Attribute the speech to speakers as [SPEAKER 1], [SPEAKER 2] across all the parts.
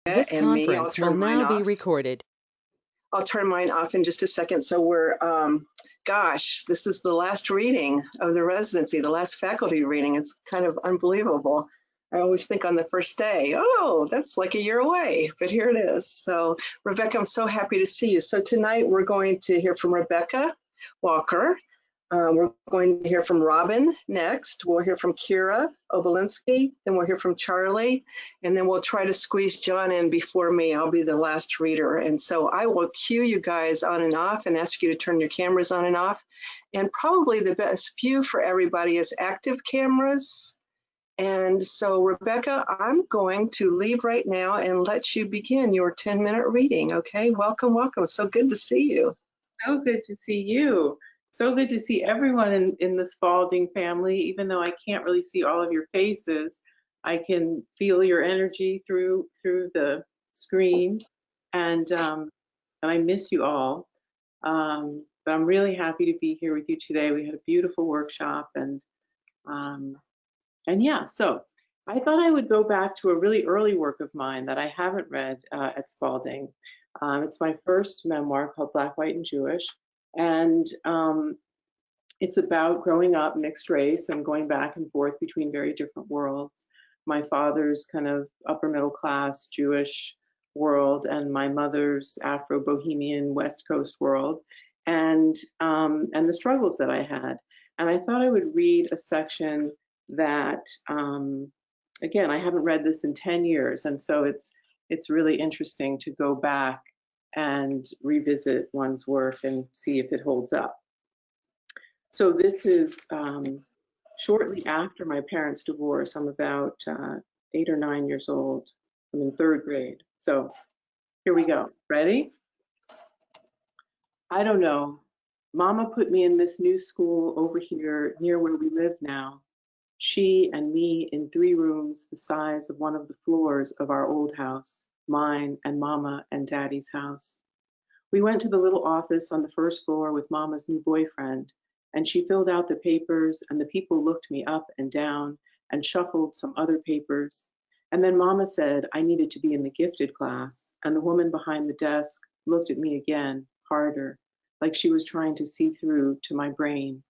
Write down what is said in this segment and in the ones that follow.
[SPEAKER 1] This
[SPEAKER 2] and me.
[SPEAKER 1] conference will now be recorded.
[SPEAKER 2] I'll turn mine off in just a second. So we're, gosh, this is the last reading of the residency, the last faculty reading. It's kind of unbelievable. I always think on the first day, oh, that's like a year away, but here it is. So Rebecca, I'm so happy to see you. So tonight we're going to hear from Rebecca Walker. We're going to hear from Robin next. We'll hear from Kira Obolensky. Then we'll hear from Charlie. And then we'll try to squeeze John in before me. I'll be the last reader. And so I will cue you guys on and off and ask you to turn your cameras on and off. And probably the best view for everybody is active cameras. And so, Rebecca, I'm going to leave right now and let you begin your 10-minute reading. Okay, welcome, welcome. So good to see you.
[SPEAKER 3] So good to see you. So good to see everyone in the Spalding family. Even though I can't really see all of your faces, I can feel your energy through the screen, and I miss you all. But I'm really happy to be here with you today. We had a beautiful workshop, and yeah. So I thought I would go back to a really early work of mine that I haven't read at Spalding. It's my first memoir called Black, White, and Jewish. And it's about growing up mixed race and going back and forth between very different worlds. My father's kind of upper middle class Jewish world and my mother's Afro-Bohemian West Coast world, and the struggles that I had. And I thought I would read a section that, again, I haven't read this in 10 years, and so it's really interesting to go back and revisit one's work and see if it holds up. So this is shortly after my parents' divorce. I'm about 8 or 9 years old. I'm in 3rd grade. So here we go. Ready? I don't know. Mama put me in this new school over here near where we live now. She and me in 3 rooms the size of one of the floors of our old house, mine and Mama and Daddy's house. We went to the little office on the 1st floor with Mama's new boyfriend, and she filled out the papers, and the people looked me up and down and shuffled some other papers. And then Mama said I needed to be in the gifted class, and the woman behind the desk looked at me again, harder, like she was trying to see through to my brain.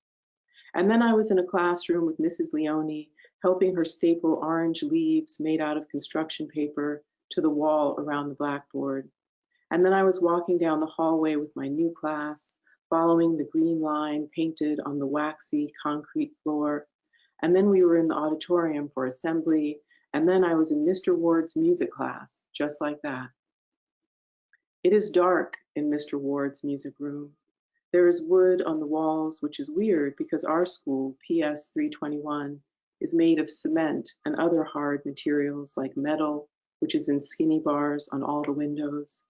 [SPEAKER 3] And then I was in a classroom with Mrs. Leone, helping her staple orange leaves made out of construction paper to the wall around the blackboard. And then I was walking down the hallway with my new class, following the green line painted on the waxy concrete floor. And then we were in the auditorium for assembly, and then I was in Mr. Ward's music class, just like that. It is dark in Mr. Ward's music room. There is wood on the walls, which is weird because our school, PS 321, is made of cement and other hard materials like metal, which is in skinny bars on all the windows.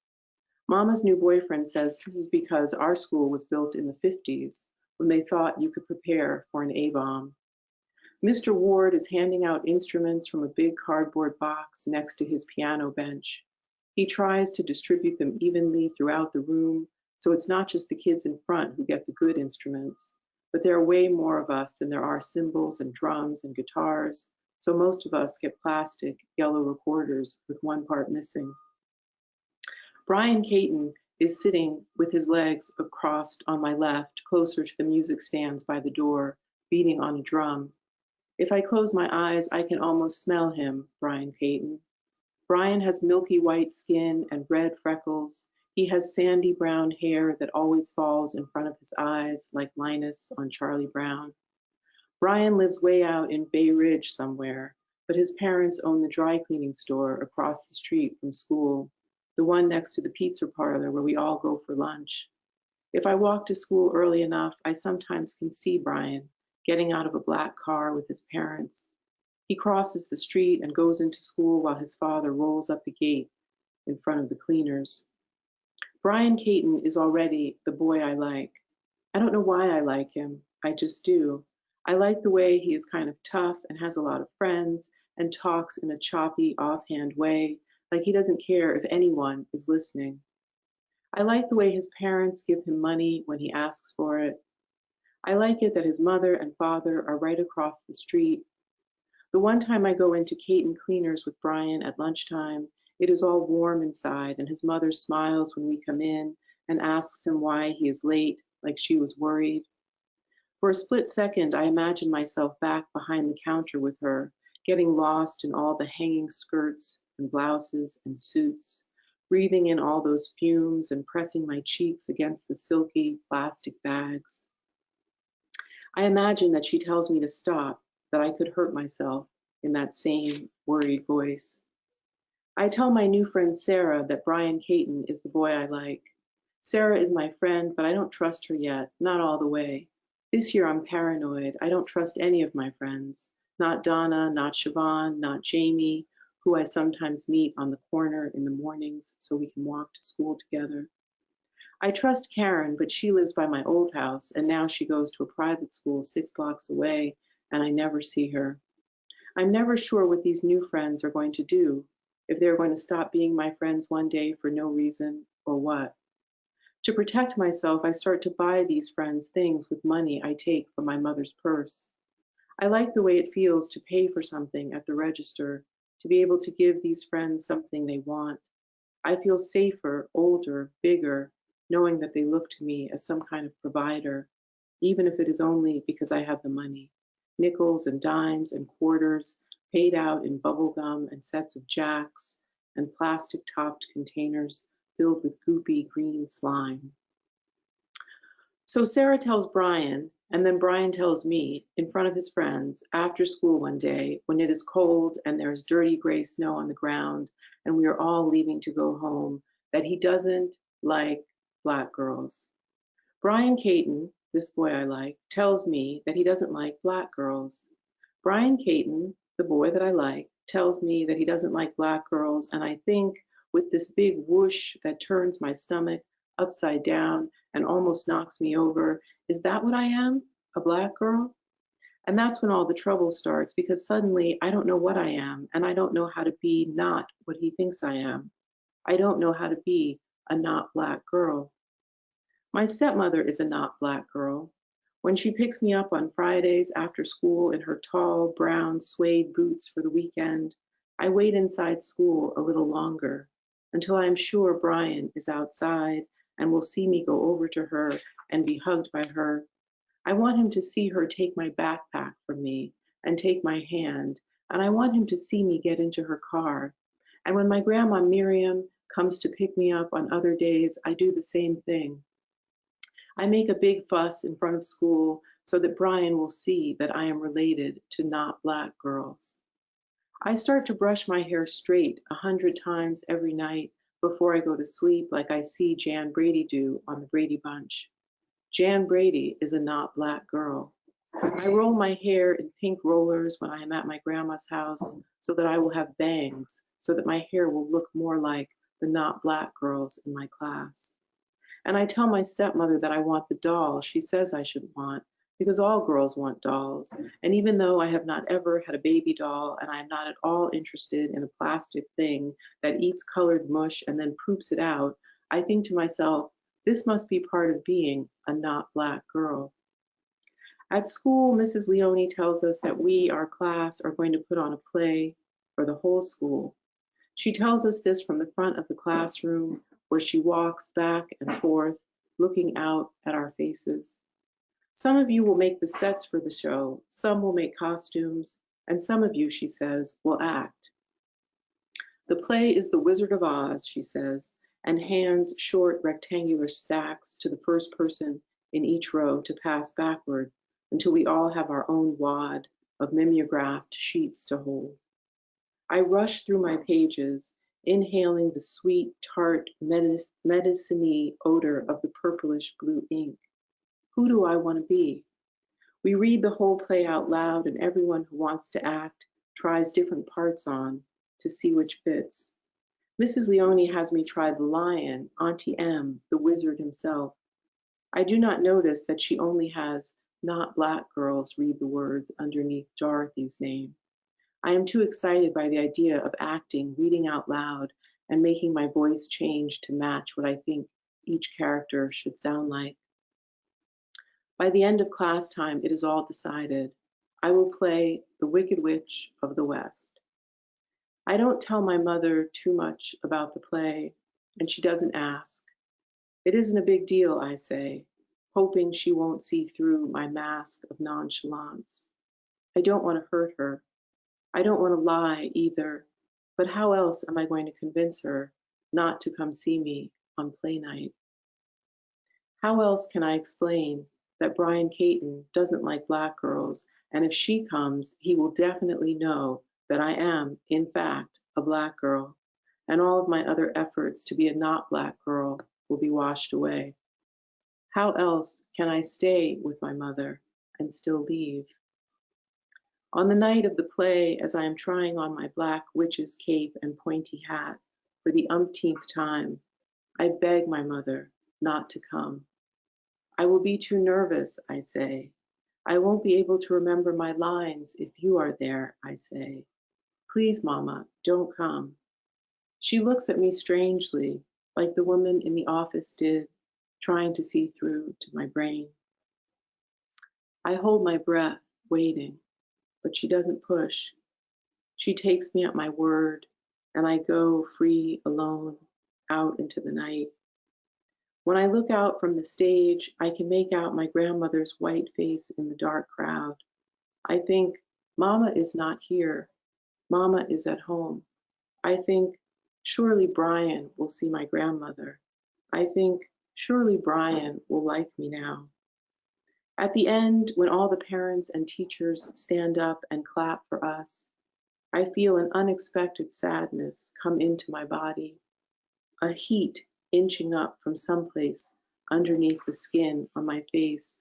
[SPEAKER 3] Mama's new boyfriend says this is because our school was built in the 50s, when they thought you could prepare for an A-bomb. Mr. Ward is handing out instruments from a big cardboard box next to his piano bench. He tries to distribute them evenly throughout the room, so it's not just the kids in front who get the good instruments, but there are way more of us than there are cymbals and drums and guitars, so most of us get plastic, yellow recorders with one part missing. Brian Caton is sitting with his legs crossed on my left, closer to the music stands by the door, beating on a drum. If I close my eyes, I can almost smell him, Brian Caton. Brian has milky white skin and red freckles. He has sandy brown hair that always falls in front of his eyes like Linus on Charlie Brown. Brian lives way out in Bay Ridge somewhere, but his parents own the dry cleaning store across the street from school, the one next to the pizza parlor where we all go for lunch. If I walk to school early enough, I sometimes can see Brian getting out of a black car with his parents. He crosses the street and goes into school while his father rolls up the gate in front of the cleaners. Brian Caton is already the boy I like. I don't know why I like him, I just do. I like the way he is kind of tough and has a lot of friends and talks in a choppy, offhand way, like he doesn't care if anyone is listening. I like the way his parents give him money when he asks for it. I like it that his mother and father are right across the street. The one time I go into Caton Cleaners with Brian at lunchtime, It is all warm inside, and his mother smiles when we come in and asks him why he is late, like she was worried. For a split second, I imagine myself back behind the counter with her, getting lost in all the hanging skirts and blouses and suits, breathing in all those fumes and pressing my cheeks against the silky plastic bags. I imagine that she tells me to stop, that I could hurt myself in that same worried voice. I tell my new friend Sarah that Brian Caton is the boy I like. Sarah is my friend, but I don't trust her yet, not all the way. This year I'm paranoid. I don't trust any of my friends. Not Donna, not Siobhan, not Jamie, who I sometimes meet on the corner in the mornings so we can walk to school together. I trust Karen, but she lives by my old house, and now she goes to a private school 6 blocks away, and I never see her. I'm never sure what these new friends are going to do, if they're going to stop being my friends one day for no reason, or what. To protect myself, I start to buy these friends things with money I take from my mother's purse. I like the way it feels to pay for something at the register, to be able to give these friends something they want. I feel safer, older, bigger, knowing that they look to me as some kind of provider, even if it is only because I have the money. Nickels and dimes and quarters paid out in bubble gum and sets of jacks and plastic-topped containers filled with goopy green slime. So Sarah tells Brian, and then Brian tells me in front of his friends after school one day when it is cold and there's dirty gray snow on the ground and we are all leaving to go home, that he doesn't like Black girls. Brian Caton, this boy I like, tells me that he doesn't like Black girls. Brian Caton, the boy that I like, tells me that he doesn't like Black girls, and I think with this big whoosh that turns my stomach upside down and almost knocks me over, is that what I am, a Black girl? And that's when all the trouble starts, because suddenly I don't know what I am, and I don't know how to be not what he thinks I am. I don't know how to be a not Black girl. My stepmother is a not Black girl. When she picks me up on Fridays after school in her tall, brown suede boots for the weekend, I wait inside school a little longer until I am sure Brian is outside and will see me go over to her and be hugged by her. I want him to see her take my backpack from me and take my hand, and I want him to see me get into her car. And when my grandma Miriam comes to pick me up on other days, I do the same thing. I make a big fuss in front of school so that Brian will see that I am related to not Black girls. I start to brush my hair straight 100 times every night before I go to sleep, like I see Jan Brady do on the Brady Bunch. Jan Brady is a not Black girl. I roll my hair in pink rollers when I am at my grandma's house so that I will have bangs, so that my hair will look more like the not Black girls in my class. And I tell my stepmother that I want the doll she says I should want, because all girls want dolls. And even though I have not ever had a baby doll, and I am not at all interested in a plastic thing that eats colored mush and then poops it out, I think to myself, this must be part of being a not Black girl. At school, Mrs. Leone tells us that we, our class, are going to put on a play for the whole school. She tells us this from the front of the classroom, where she walks back and forth, looking out at our faces. Some of you will make the sets for the show, some will make costumes, and some of you, she says, will act. The play is The Wizard of Oz, she says, and hands short rectangular stacks to the first person in each row to pass backward until we all have our own wad of mimeographed sheets to hold. I rush through my pages, inhaling the sweet, tart, medicine-y odor of the purplish blue ink. Who do I want to be? We read the whole play out loud, and everyone who wants to act tries different parts on to see which fits. Mrs. Leone has me try the lion, Auntie M, the wizard himself. I do not notice that she only has not Black girls read the words underneath Dorothy's name. I am too excited by the idea of acting, reading out loud, and making my voice change to match what I think each character should sound like. By the end of class time, it is all decided. I will play the Wicked Witch of the West. I don't tell my mother too much about the play, and she doesn't ask. It isn't a big deal, I say, hoping she won't see through my mask of nonchalance. I don't want to hurt her. I don't want to lie either, but how else am I going to convince her not to come see me on play night? How else can I explain that Brian Caton doesn't like black girls, and if she comes, he will definitely know that I am, in fact, a black girl, and all of my other efforts to be a not black girl will be washed away? How else can I stay with my mother and still leave? On the night of the play, as I am trying on my black witch's cape and pointy hat for the umpteenth time, I beg my mother not to come. I will be too nervous, I say. I won't be able to remember my lines if you are there, I say. Please, Mama, don't come. She looks at me strangely, like the woman in the office did, trying to see through to my brain. I hold my breath, waiting, but she doesn't push. She takes me at my word, and I go free alone out into the night. When I look out from the stage, I can make out my grandmother's white face in the dark crowd. I think, Mama is not here. Mama is at home. I think, surely Brian will see my grandmother. I think, surely Brian will like me now. At the end, when all the parents and teachers stand up and clap for us, I feel an unexpected sadness come into my body, a heat inching up from someplace underneath the skin on my face.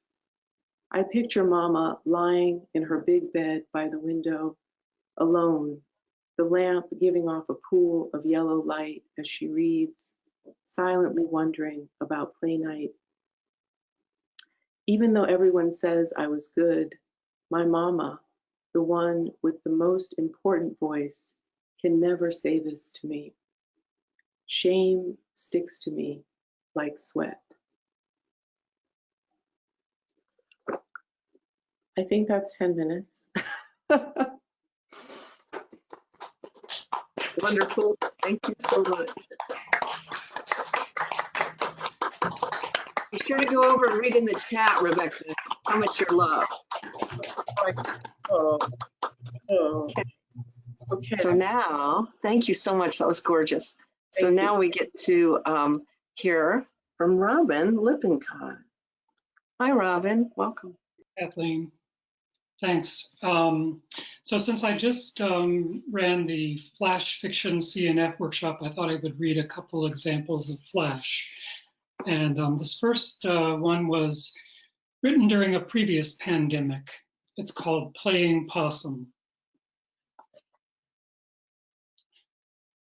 [SPEAKER 3] I picture Mama lying in her big bed by the window, alone, the lamp giving off a pool of yellow light as she reads, silently wondering about play night. Even though everyone says I was good, my Mama, the one with the most important voice, can never say this to me. Shame sticks to me like sweat. I think that's 10 minutes.
[SPEAKER 2] Wonderful. Thank you so much. Be sure to go over and read in the chat, Rebecca, how much you're loved.
[SPEAKER 3] Oh, okay.
[SPEAKER 2] So now, thank you so much. That was gorgeous. So now we get to hear from Robin Lippincott. Hi, Robin. Welcome.
[SPEAKER 4] Kathleen, thanks. So since I just ran the Flash Fiction CNF workshop, I thought I would read a couple examples of Flash. And this first one was written during a previous pandemic. It's called Playing Possum.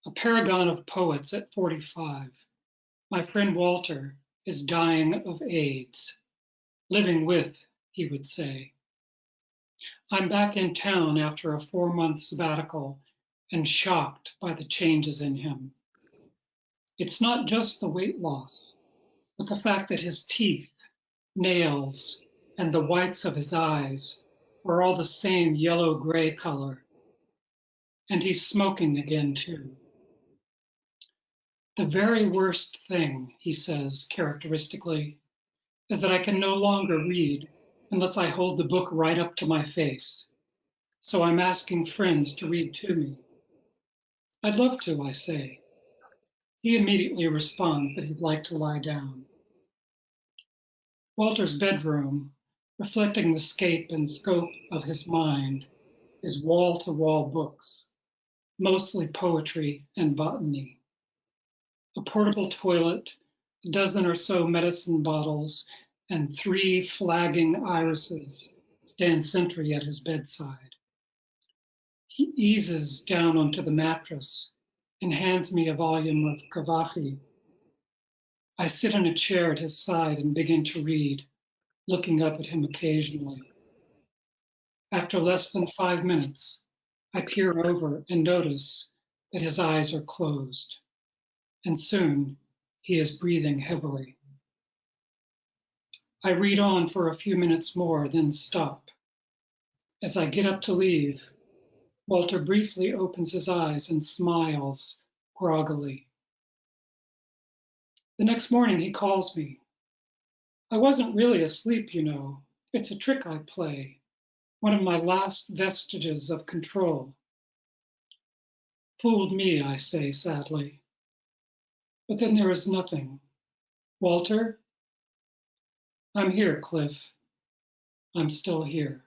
[SPEAKER 4] A paragon of poets at 45. My friend Walter is dying of AIDS. Living with, he would say. I'm back in town after a 4-month sabbatical and shocked by the changes in him. It's not just the weight loss, but the fact that his teeth, nails, and the whites of his eyes are all the same yellow-gray color. And he's smoking again, too. The very worst thing, he says characteristically, is that I can no longer read unless I hold the book right up to my face. So I'm asking friends to read to me. I'd love to, I say. He immediately responds that he'd like to lie down. Walter's bedroom, reflecting the scape and scope of his mind, is wall-to-wall books, mostly poetry and botany. A portable toilet, a dozen or so medicine bottles, and 3 flagging irises stand sentry at his bedside. He eases down onto the mattress and hands me a volume of Cavafy. I sit in a chair at his side and begin to read, looking up at him occasionally. After less than 5 minutes, I peer over and notice that his eyes are closed, and soon he is breathing heavily. I read on for a few minutes more, then stop. As I get up to leave, Walter briefly opens his eyes and smiles groggily. The next morning he calls me. I wasn't really asleep, you know. It's a trick I play, one of my last vestiges of control. Fooled me, I say sadly. But then there is nothing. Walter? I'm here, Cliff. I'm still here.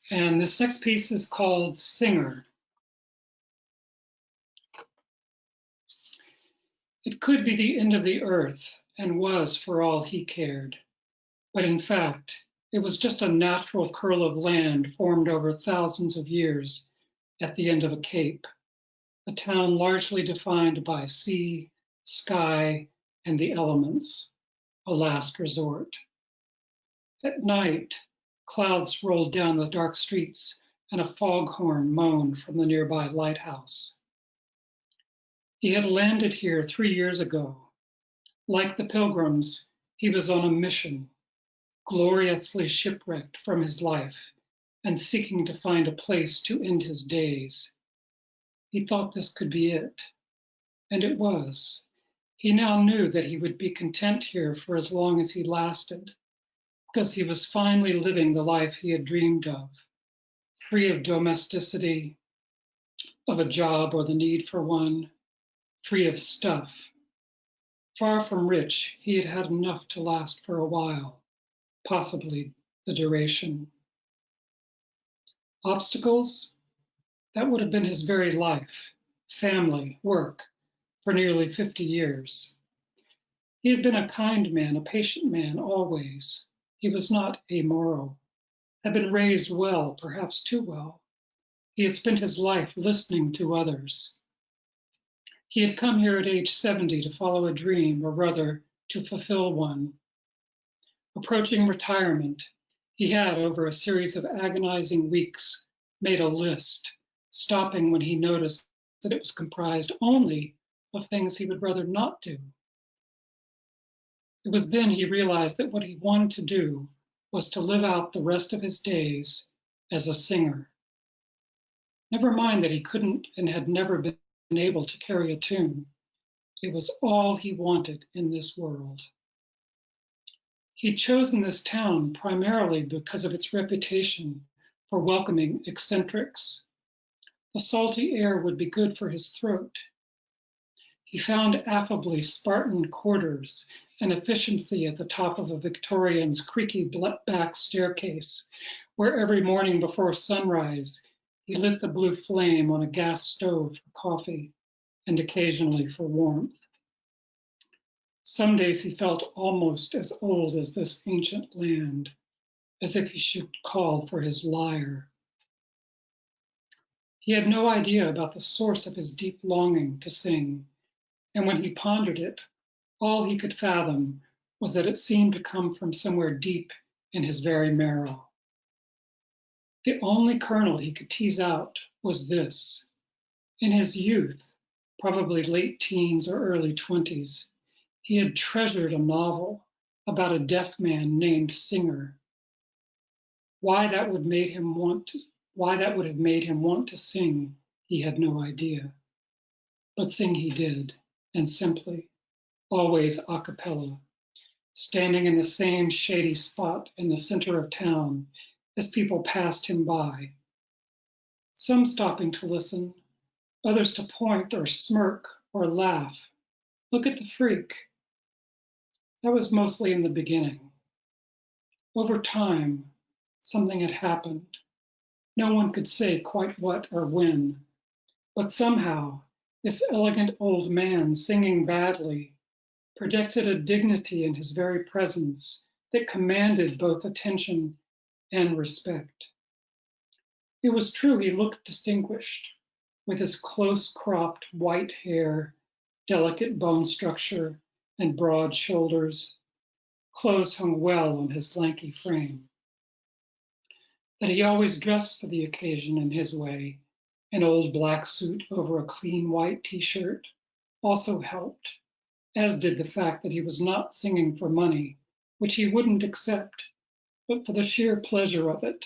[SPEAKER 4] And this next piece is called Singer. It could be the end of the earth, and was for all he cared. But in fact, it was just a natural curl of land formed over thousands of years at the end of a cape, a town largely defined by sea, sky, and the elements, a last resort. At night, clouds rolled down the dark streets and a foghorn moaned from the nearby lighthouse. He had landed here 3 years ago. Like the Pilgrims, he was on a mission, gloriously shipwrecked from his life and seeking to find a place to end his days. He thought this could be it, and it was. He now knew that he would be content here for as long as he lasted, because he was finally living the life he had dreamed of, free of domesticity, of a job or the need for one, free of stuff. Far from rich, he had had enough to last for a while, possibly the duration. Obstacles? That would have been his very life, family, work, for nearly 50 years. He had been a kind man, a patient man, always. He was not amoral, had been raised well, perhaps too well. He had spent his life listening to others. He had come here at age 70 to follow a dream, or rather, to fulfill one. Approaching retirement, he had, over a series of agonizing weeks, made a list, stopping when he noticed that it was comprised only of things he would rather not do. It was then he realized that what he wanted to do was to live out the rest of his days as a singer. Never mind that he couldn't and had never been able to carry a tune. It was all he wanted in this world. He'd chosen this town primarily because of its reputation for welcoming eccentrics. The salty air would be good for his throat. He found affably Spartan quarters and efficiency at the top of a Victorian's creaky back staircase, where every morning before sunrise, he lit the blue flame on a gas stove for coffee and occasionally for warmth. Some days he felt almost as old as this ancient land, as if he should call for his lyre. He had no idea about the source of his deep longing to sing, and when he pondered it, all he could fathom was that it seemed to come from somewhere deep in his very marrow. The only kernel he could tease out was this. In his youth, probably late teens or early 20s, he had treasured a novel about a deaf man named Singer. Why that would have made him want to sing, he had no idea. But sing he did, and simply, always a cappella, standing in the same shady spot in the center of town as people passed him by. Some stopping to listen, others to point or smirk or laugh. Look at the freak. That was mostly in the beginning. Over time, something had happened. No one could say quite what or when, but somehow this elegant old man singing badly projected a dignity in his very presence that commanded both attention and respect. It was true he looked distinguished, with his close-cropped white hair, delicate bone structure, and broad shoulders. Clothes hung well on his lanky frame. That he always dressed for the occasion in his way, an old black suit over a clean white t-shirt, also helped, as did the fact that he was not singing for money, which he wouldn't accept, but for the sheer pleasure of it.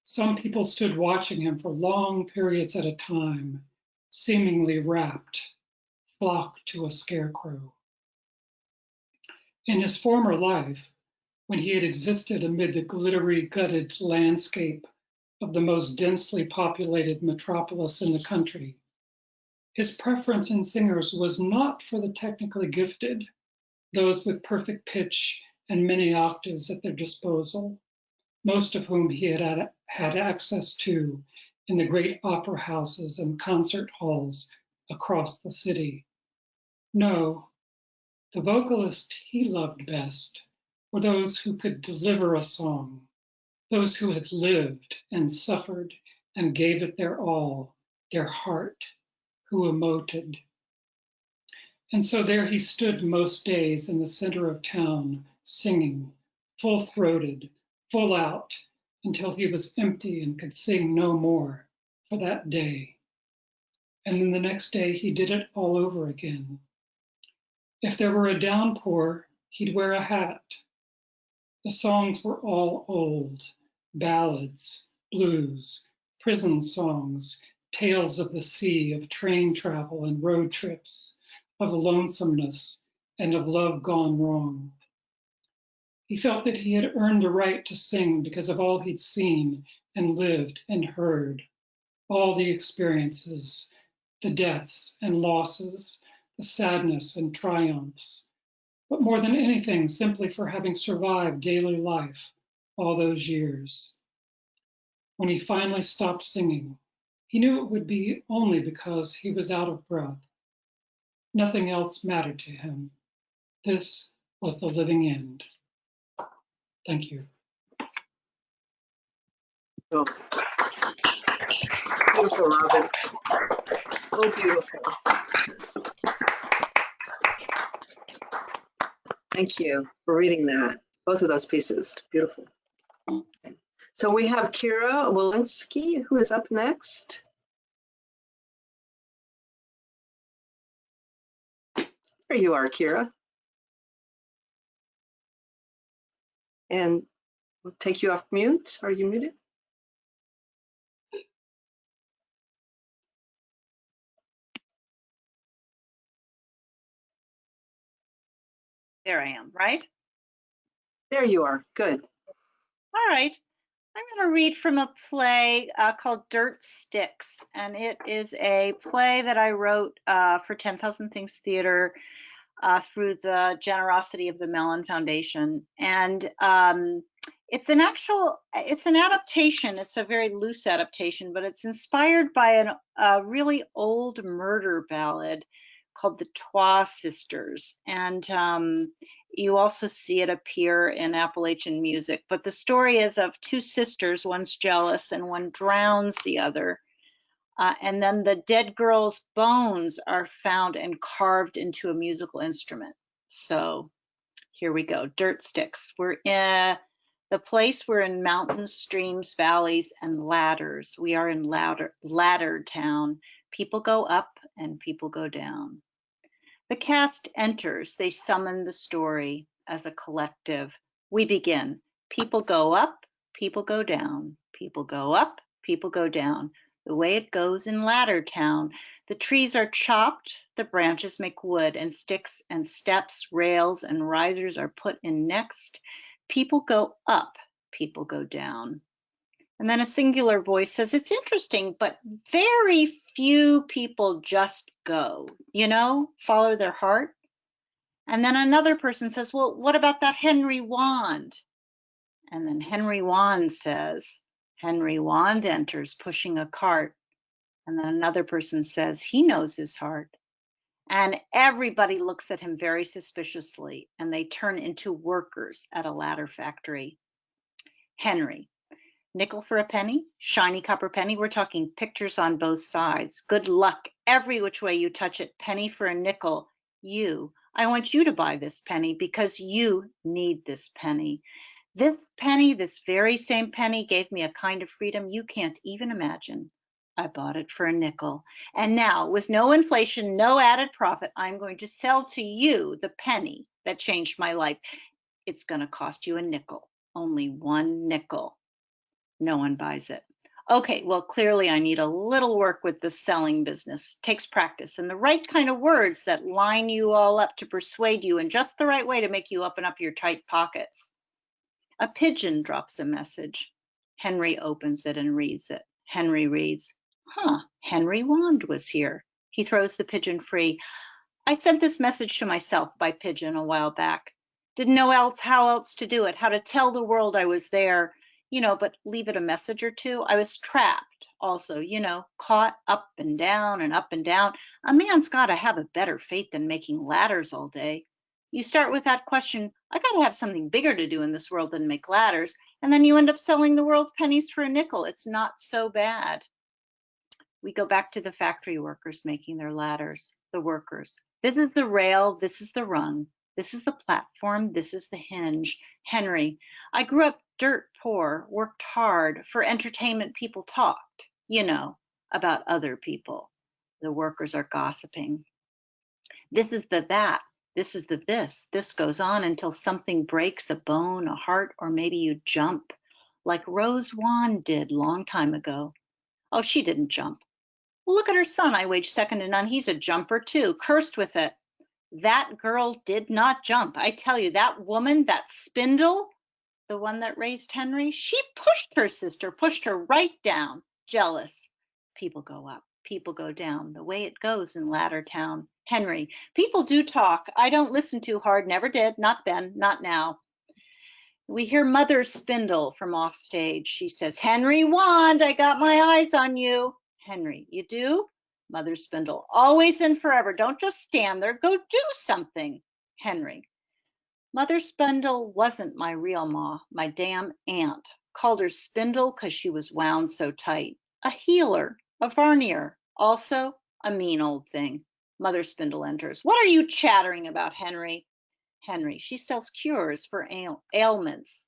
[SPEAKER 4] Some people stood watching him for long periods at a time, seemingly rapt, flocked to a scarecrow. In his former life, when he had existed amid the glittery, gutted landscape of the most densely populated metropolis in the country, his preference in singers was not for the technically gifted, those with perfect pitch and many octaves at their disposal, most of whom he had access to in the great opera houses and concert halls across the city. No, the vocalist he loved best were those who could deliver a song, those who had lived and suffered and gave it their all, their heart, who emoted. And so there he stood most days in the center of town, singing, full-throated, full out, until he was empty and could sing no more for that day. And then the next day he did it all over again. If there were a downpour, he'd wear a hat. The songs were all old, ballads, blues, prison songs, tales of the sea, of train travel and road trips, of lonesomeness and of love gone wrong. He felt that he had earned the right to sing because of all he'd seen and lived and heard, all the experiences, the deaths and losses, the sadness and triumphs, but more than anything, simply for having survived daily life all those years. When he finally stopped singing, he knew it would be only because he was out of breath. Nothing else mattered to him. This was the living end. Thank you.
[SPEAKER 2] Oh. Beautiful, Robin. Oh, beautiful. Thank you for reading that. Both of those pieces. Beautiful. Okay. So we have Kira Obolensky, who is up next. There you are, Kira. And we'll take you off mute. Are you muted?
[SPEAKER 5] There I am, right?
[SPEAKER 2] There you are. Good.
[SPEAKER 5] All right. I'm going to read from a play called Dirt Sticks, and it is a play that I wrote for 10,000 Things Theater through the generosity of the Mellon Foundation. And it's an adaptation. It's a very loose adaptation, but it's inspired by a really old murder ballad called the Trois Sisters. And you also see it appear in Appalachian music. But the story is of two sisters, one's jealous and one drowns the other. And then the dead girl's bones are found and carved into a musical instrument. So here we go, Dirt Sticks. We're in the place, we're in mountains, streams, valleys, and ladders. We are in ladder town. People go up and people go down. The cast enters. They summon the story as a collective. We begin. People go up, people go down. People go up, people go down. The way it goes in Ladder Town. The trees are chopped, the branches make wood, and sticks and steps, rails, and risers are put in next. People go up, people go down. And then a singular voice says, it's interesting, but very few people just go, follow their heart. And then another person says, well, what about that Henry Wand? And then Henry Wand says, Henry Wand enters pushing a cart. And then another person says, he knows his heart. And everybody looks at him very suspiciously, and they turn into workers at a ladder factory. Henry. Nickel for a penny, shiny copper penny. We're talking pictures on both sides. Good luck every which way you touch it. Penny for a nickel. I want you to buy this penny because you need this penny. This penny, this very same penny, gave me a kind of freedom you can't even imagine. I bought it for a nickel. And now, with no inflation, no added profit, I'm going to sell to you the penny that changed my life. It's going to cost you a nickel. Only 1 nickel. No one buys it. Okay, well, clearly I need a little work with the selling business. Takes practice and the right kind of words that line you all up to persuade you in just the right way to make you open up your tight pockets. A pigeon drops a message. Henry opens it and reads it. Henry reads, Henry Wand was here. He throws the pigeon free. I sent this message to myself by pigeon a while back. Didn't know how else to do it, how to tell the world I was there, but leave it a message or two. I was trapped also, caught up and down and up and down. A man's got to have a better fate than making ladders all day. You start with that question, I got to have something bigger to do in this world than make ladders, and then you end up selling the world pennies for a nickel. It's not so bad. We go back to the factory workers making their ladders, the workers. This is the rail, this is the rung, this is the platform, this is the hinge. Henry, I grew up dirt poor, worked hard. For entertainment, people talked, about other people. The workers are gossiping. This is the that, this is the this. This goes on until something breaks, a bone, a heart, or maybe you jump, like Rose Wand did long time ago. Oh, she didn't jump. Well, look at her son. I wage second to none. He's a jumper too, cursed with it. That girl did not jump. I tell you, that woman, that Spindle, the one that raised Henry, she pushed her sister, pushed her right down. Jealous. People go up, people go down, the way it goes in Ladder Town. Henry, people do talk. I don't listen too hard, never did, not then, not now. We hear Mother Spindle from off stage. She says, Henry Wand, I got my eyes on you. Henry, you do? Mother Spindle, always and forever. Don't just stand there. Go do something. Henry, Mother Spindle wasn't my real ma, my damn aunt. Called her Spindle because she was wound so tight. A healer, a varnier, also a mean old thing. Mother Spindle enters. What are you chattering about, Henry? Henry, she sells cures for ailments.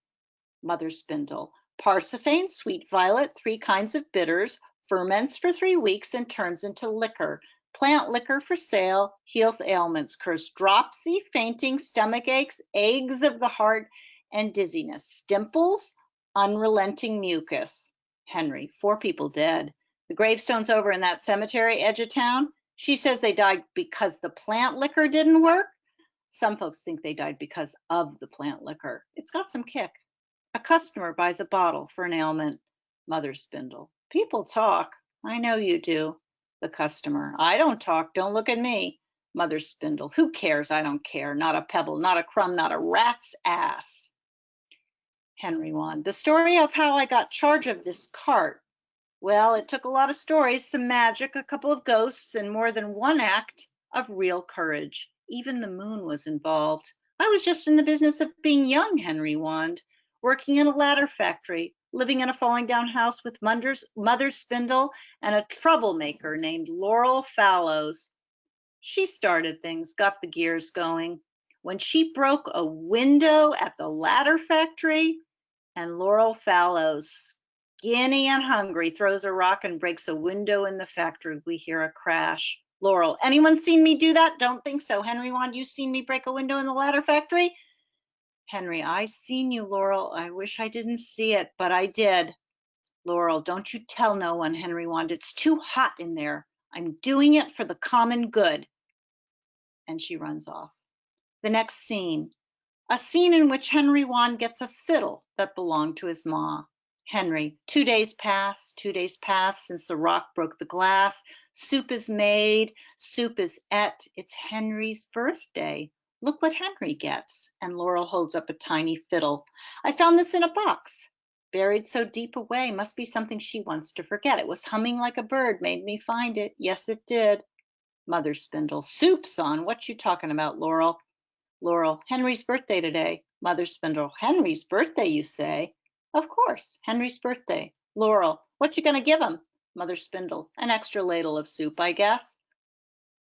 [SPEAKER 5] Mother Spindle, Parsiphane, sweet violet, 3 kinds of bitters, ferments for 3 weeks and turns into liquor. Plant liquor for sale, heals ailments, cures dropsy, fainting, stomach aches, aches of the heart, and dizziness. Stimples, unrelenting mucus. Henry, 4 people dead. The gravestone's over in that cemetery edge of town. She says they died because the plant liquor didn't work. Some folks think they died because of the plant liquor. It's got some kick. A customer buys a bottle for an ailment. Mother Spindle, people talk. I know you do. The customer, I don't talk. Don't look at me. Mother Spindle, who cares? I don't care. Not a pebble, not a crumb, not a rat's ass. Henry Wand, the story of how I got charge of this cart. Well, it took a lot of stories, some magic, a couple of ghosts, and more than one act of real courage. Even the moon was involved. I was just in the business of being young, Henry Wand, working in a ladder factory, living in a falling down house with Mother Spindle and a troublemaker named Laurel Fallows. She started things, got the gears going. When she broke a window at the ladder factory, and Laurel Fallows, skinny and hungry, throws a rock and breaks a window in the factory, we hear a crash. Laurel, anyone seen me do that? Don't think so. Henry Wand, you seen me break a window in the ladder factory? Henry, I seen you, Laurel. I wish I didn't see it, but I did. Laurel, don't you tell no one, Henry Wand. It's too hot in there. I'm doing it for the common good. And she runs off. The next scene, a scene in which Henry Wand gets a fiddle that belonged to his ma. Henry, 2 days pass since the rock broke the glass. Soup is made, soup is et. It's Henry's birthday. Look what Henry gets. And Laurel holds up a tiny fiddle. I found this in a box. Buried so deep away, must be something she wants to forget. It was humming like a bird, made me find it. Yes, it did. Mother Spindle, soup's on. What you talking about, Laurel? Laurel, Henry's birthday today. Mother Spindle, Henry's birthday, you say? Of course, Henry's birthday. Laurel, what you gonna give him? Mother Spindle, an extra ladle of soup, I guess.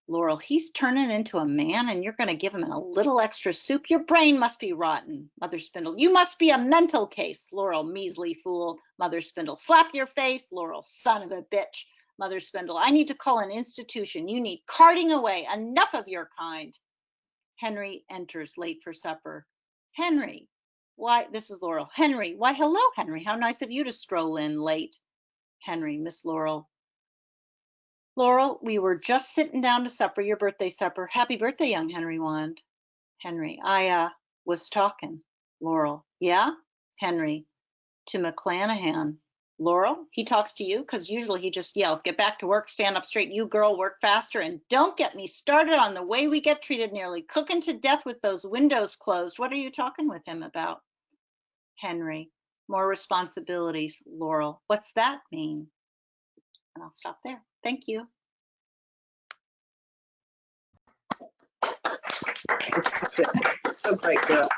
[SPEAKER 5] Laurel, he's turning into a man and you're gonna give him a little extra soup? Your brain must be rotten. Mother Spindle, you must be a mental case. Laurel, measly fool. Mother Spindle, slap your face. Laurel, son of a bitch. Mother Spindle, I need to call an institution. You need carting away. Enough of your kind. Henry enters late for supper. Henry, Why, this is Laurel. Henry, why, hello, Henry. How nice of you to stroll in late. Henry, Miss Laurel. Laurel, we were just sitting down to supper, your birthday supper. Happy birthday, young Henry Wand. Henry, I was talking. Laurel, yeah? Henry, to McClanahan. Laurel, he talks to you? Because usually he just yells, get back to work, stand up straight, you girl, work faster, and don't get me started on the way we get treated, nearly cooking to death with those windows closed. What are you talking with him about? Henry, more responsibilities. Laurel, what's that mean? And I'll stop there. Thank you.
[SPEAKER 2] Fantastic. So great, girl.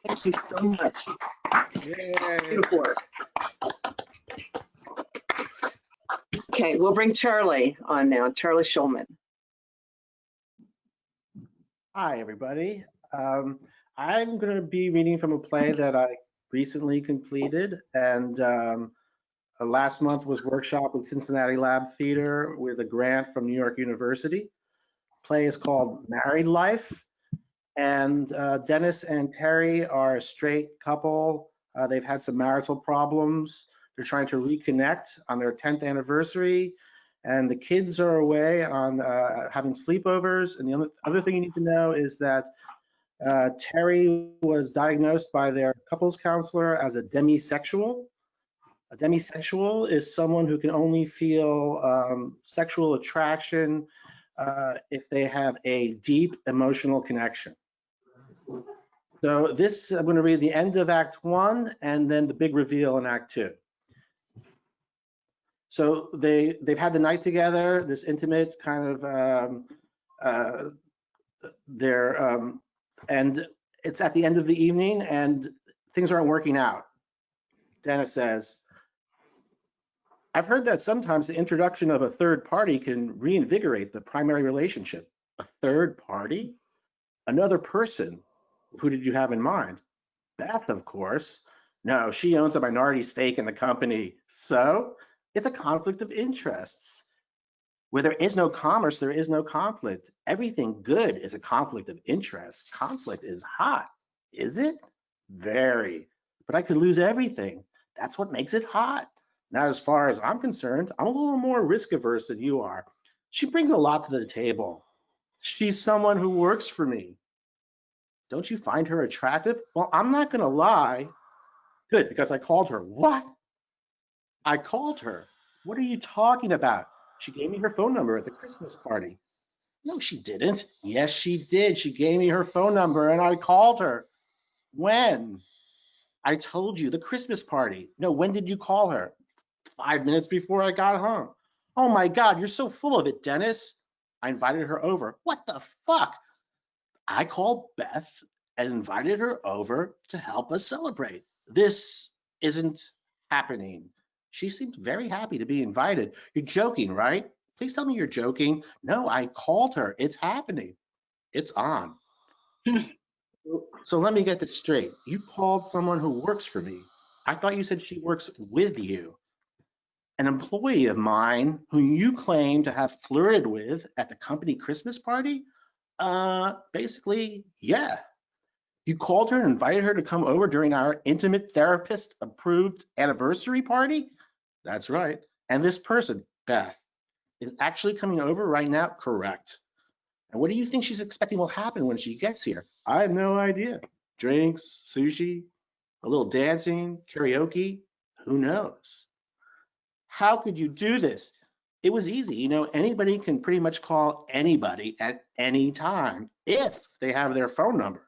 [SPEAKER 2] Thank you so much. Beautiful work. Okay, we'll bring Charlie on now. Charlie Schulman.
[SPEAKER 6] Hi, everybody. I'm going to be reading from a play that I recently completed, and last month was workshop with Cincinnati Lab Theater with a grant from New York University. Play is called Married Life, and Dennis and Terry are a straight couple. They've had some marital problems. They're trying to reconnect on their 10th anniversary, and the kids are away on having sleepovers. And the other thing you need to know is that Terry was diagnosed by their couples counselor as a demisexual. A demisexual is someone who can only feel sexual attraction if they have a deep emotional connection. So this, I'm going to read the end of Act 1 and then the big reveal in Act 2. So they've had the night together, this intimate kind of, and it's at the end of the evening and things aren't working out. Dennis says, I've heard that sometimes the introduction of a third party can reinvigorate the primary relationship. A third party? Another person? Who did you have in mind? Beth, of course. No, she owns a minority stake in the company. So it's a conflict of interests. Where there is no commerce, there is no conflict. Everything good is a conflict of interest. Conflict is hot, is it? Very. But I could lose everything. That's what makes it hot. Now, as far as I'm concerned, I'm a little more risk averse than you are. She brings a lot to the table. She's someone who works for me. Don't you find her attractive? Well, I'm not going to lie. Good, because I called her. What? I called her. What are you talking about? She gave me her phone number at the Christmas party. No, she didn't. Yes, she did. She gave me her phone number and I called her. When? I told you, the Christmas party. No, when did you call her? 5 minutes before I got home. Oh my God, you're so full of it, Dennis. I invited her over. What the fuck? I called Beth and invited her over to help us celebrate. This isn't happening. She seemed very happy to be invited. You're joking, right? Please tell me you're joking. No, I called her. It's happening. It's on. So let me get this straight. You called someone who works for me. I thought you said she works with you. An employee of mine who you claim to have flirted with at the company Christmas party? Basically, yeah. You called her and invited her to come over during our intimate therapist approved anniversary party? That's right. And this person, Beth, is actually coming over right now? Correct. And what do you think she's expecting will happen when she gets here? I have no idea. Drinks, sushi, a little dancing, karaoke, who knows? How could you do this? It was easy. You know, anybody can pretty much call anybody at any time if they have their phone number.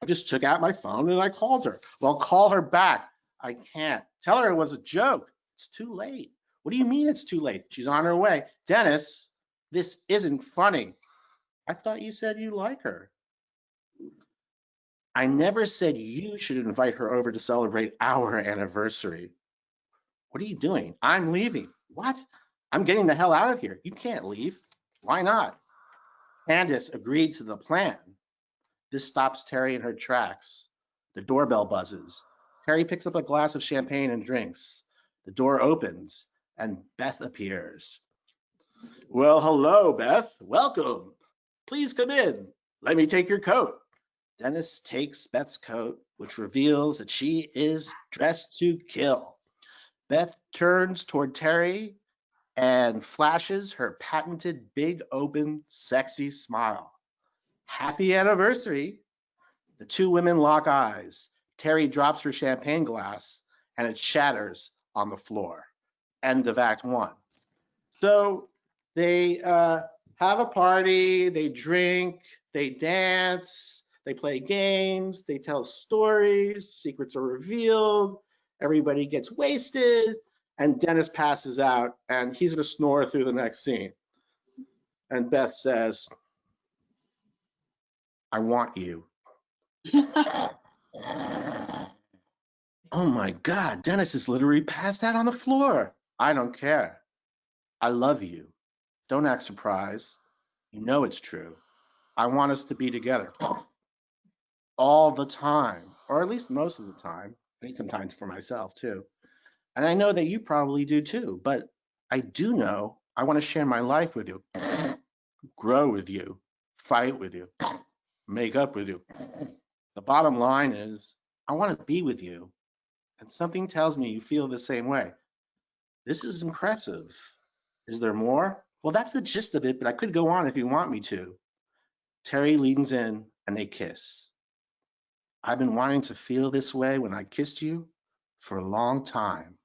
[SPEAKER 6] I just took out my phone and I called her. Well, call her back. I can't. Tell her it was a joke. It's too late. What do you mean it's too late? She's on her way. Dennis, this isn't funny. I thought you said you like her. I never said you should invite her over to celebrate our anniversary. What are you doing? I'm leaving. What? I'm getting the hell out of here. You can't leave. Why not? Candace agreed to the plan. This stops Terry in her tracks. The doorbell buzzes. Terry picks up a glass of champagne and drinks. The door opens and Beth appears. Well, hello, Beth. Welcome. Please come in. Let me take your coat. Dennis takes Beth's coat, which reveals that she is dressed to kill. Beth turns toward Terry and flashes her patented big, open, sexy smile. Happy anniversary. The two women lock eyes. Terry drops her champagne glass and it shatters on the floor. End of Act 1. So they have a party, they drink, they dance, they play games, they tell stories, secrets are revealed, everybody gets wasted, and Dennis passes out, and he's going to snore through the next scene. And Beth says, I want you. Oh my God, Dennis is literally passed out on the floor. I don't care. I love you. Don't act surprised. You know it's true. I want us to be together all the time, or at least most of the time. I need some time for myself too. And I know that you probably do too, but I do know I want to share my life with you, grow with you, fight with you, make up with you. The bottom line is I want to be with you. And something tells me you feel the same way. This is impressive. Is there more? Well, that's the gist of it, but I could go on if you want me to. Terry leans in and they kiss. I've been wanting to feel this way when I kissed you for a long time.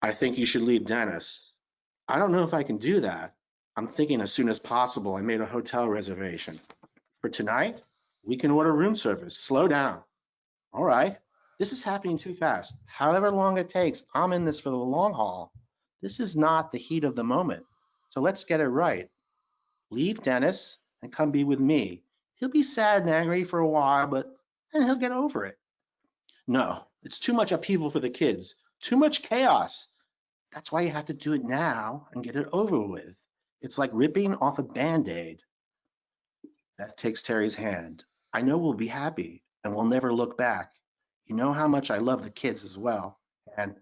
[SPEAKER 6] I think you should leave Dennis. I don't know if I can do that. I'm thinking as soon as possible. I made a hotel reservation. For tonight, we can order room service. Slow down. All right. This is happening too fast. However long it takes, I'm in this for the long haul. This is not the heat of the moment. So let's get it right. Leave Dennis and come be with me. He'll be sad and angry for a while, but then he'll get over it. No, it's too much upheaval for the kids. Too much chaos. That's why you have to do it now and get it over with. It's like ripping off a Band-Aid. Beth takes Terry's hand. I know we'll be happy and we'll never look back. You know how much I love the kids as well. And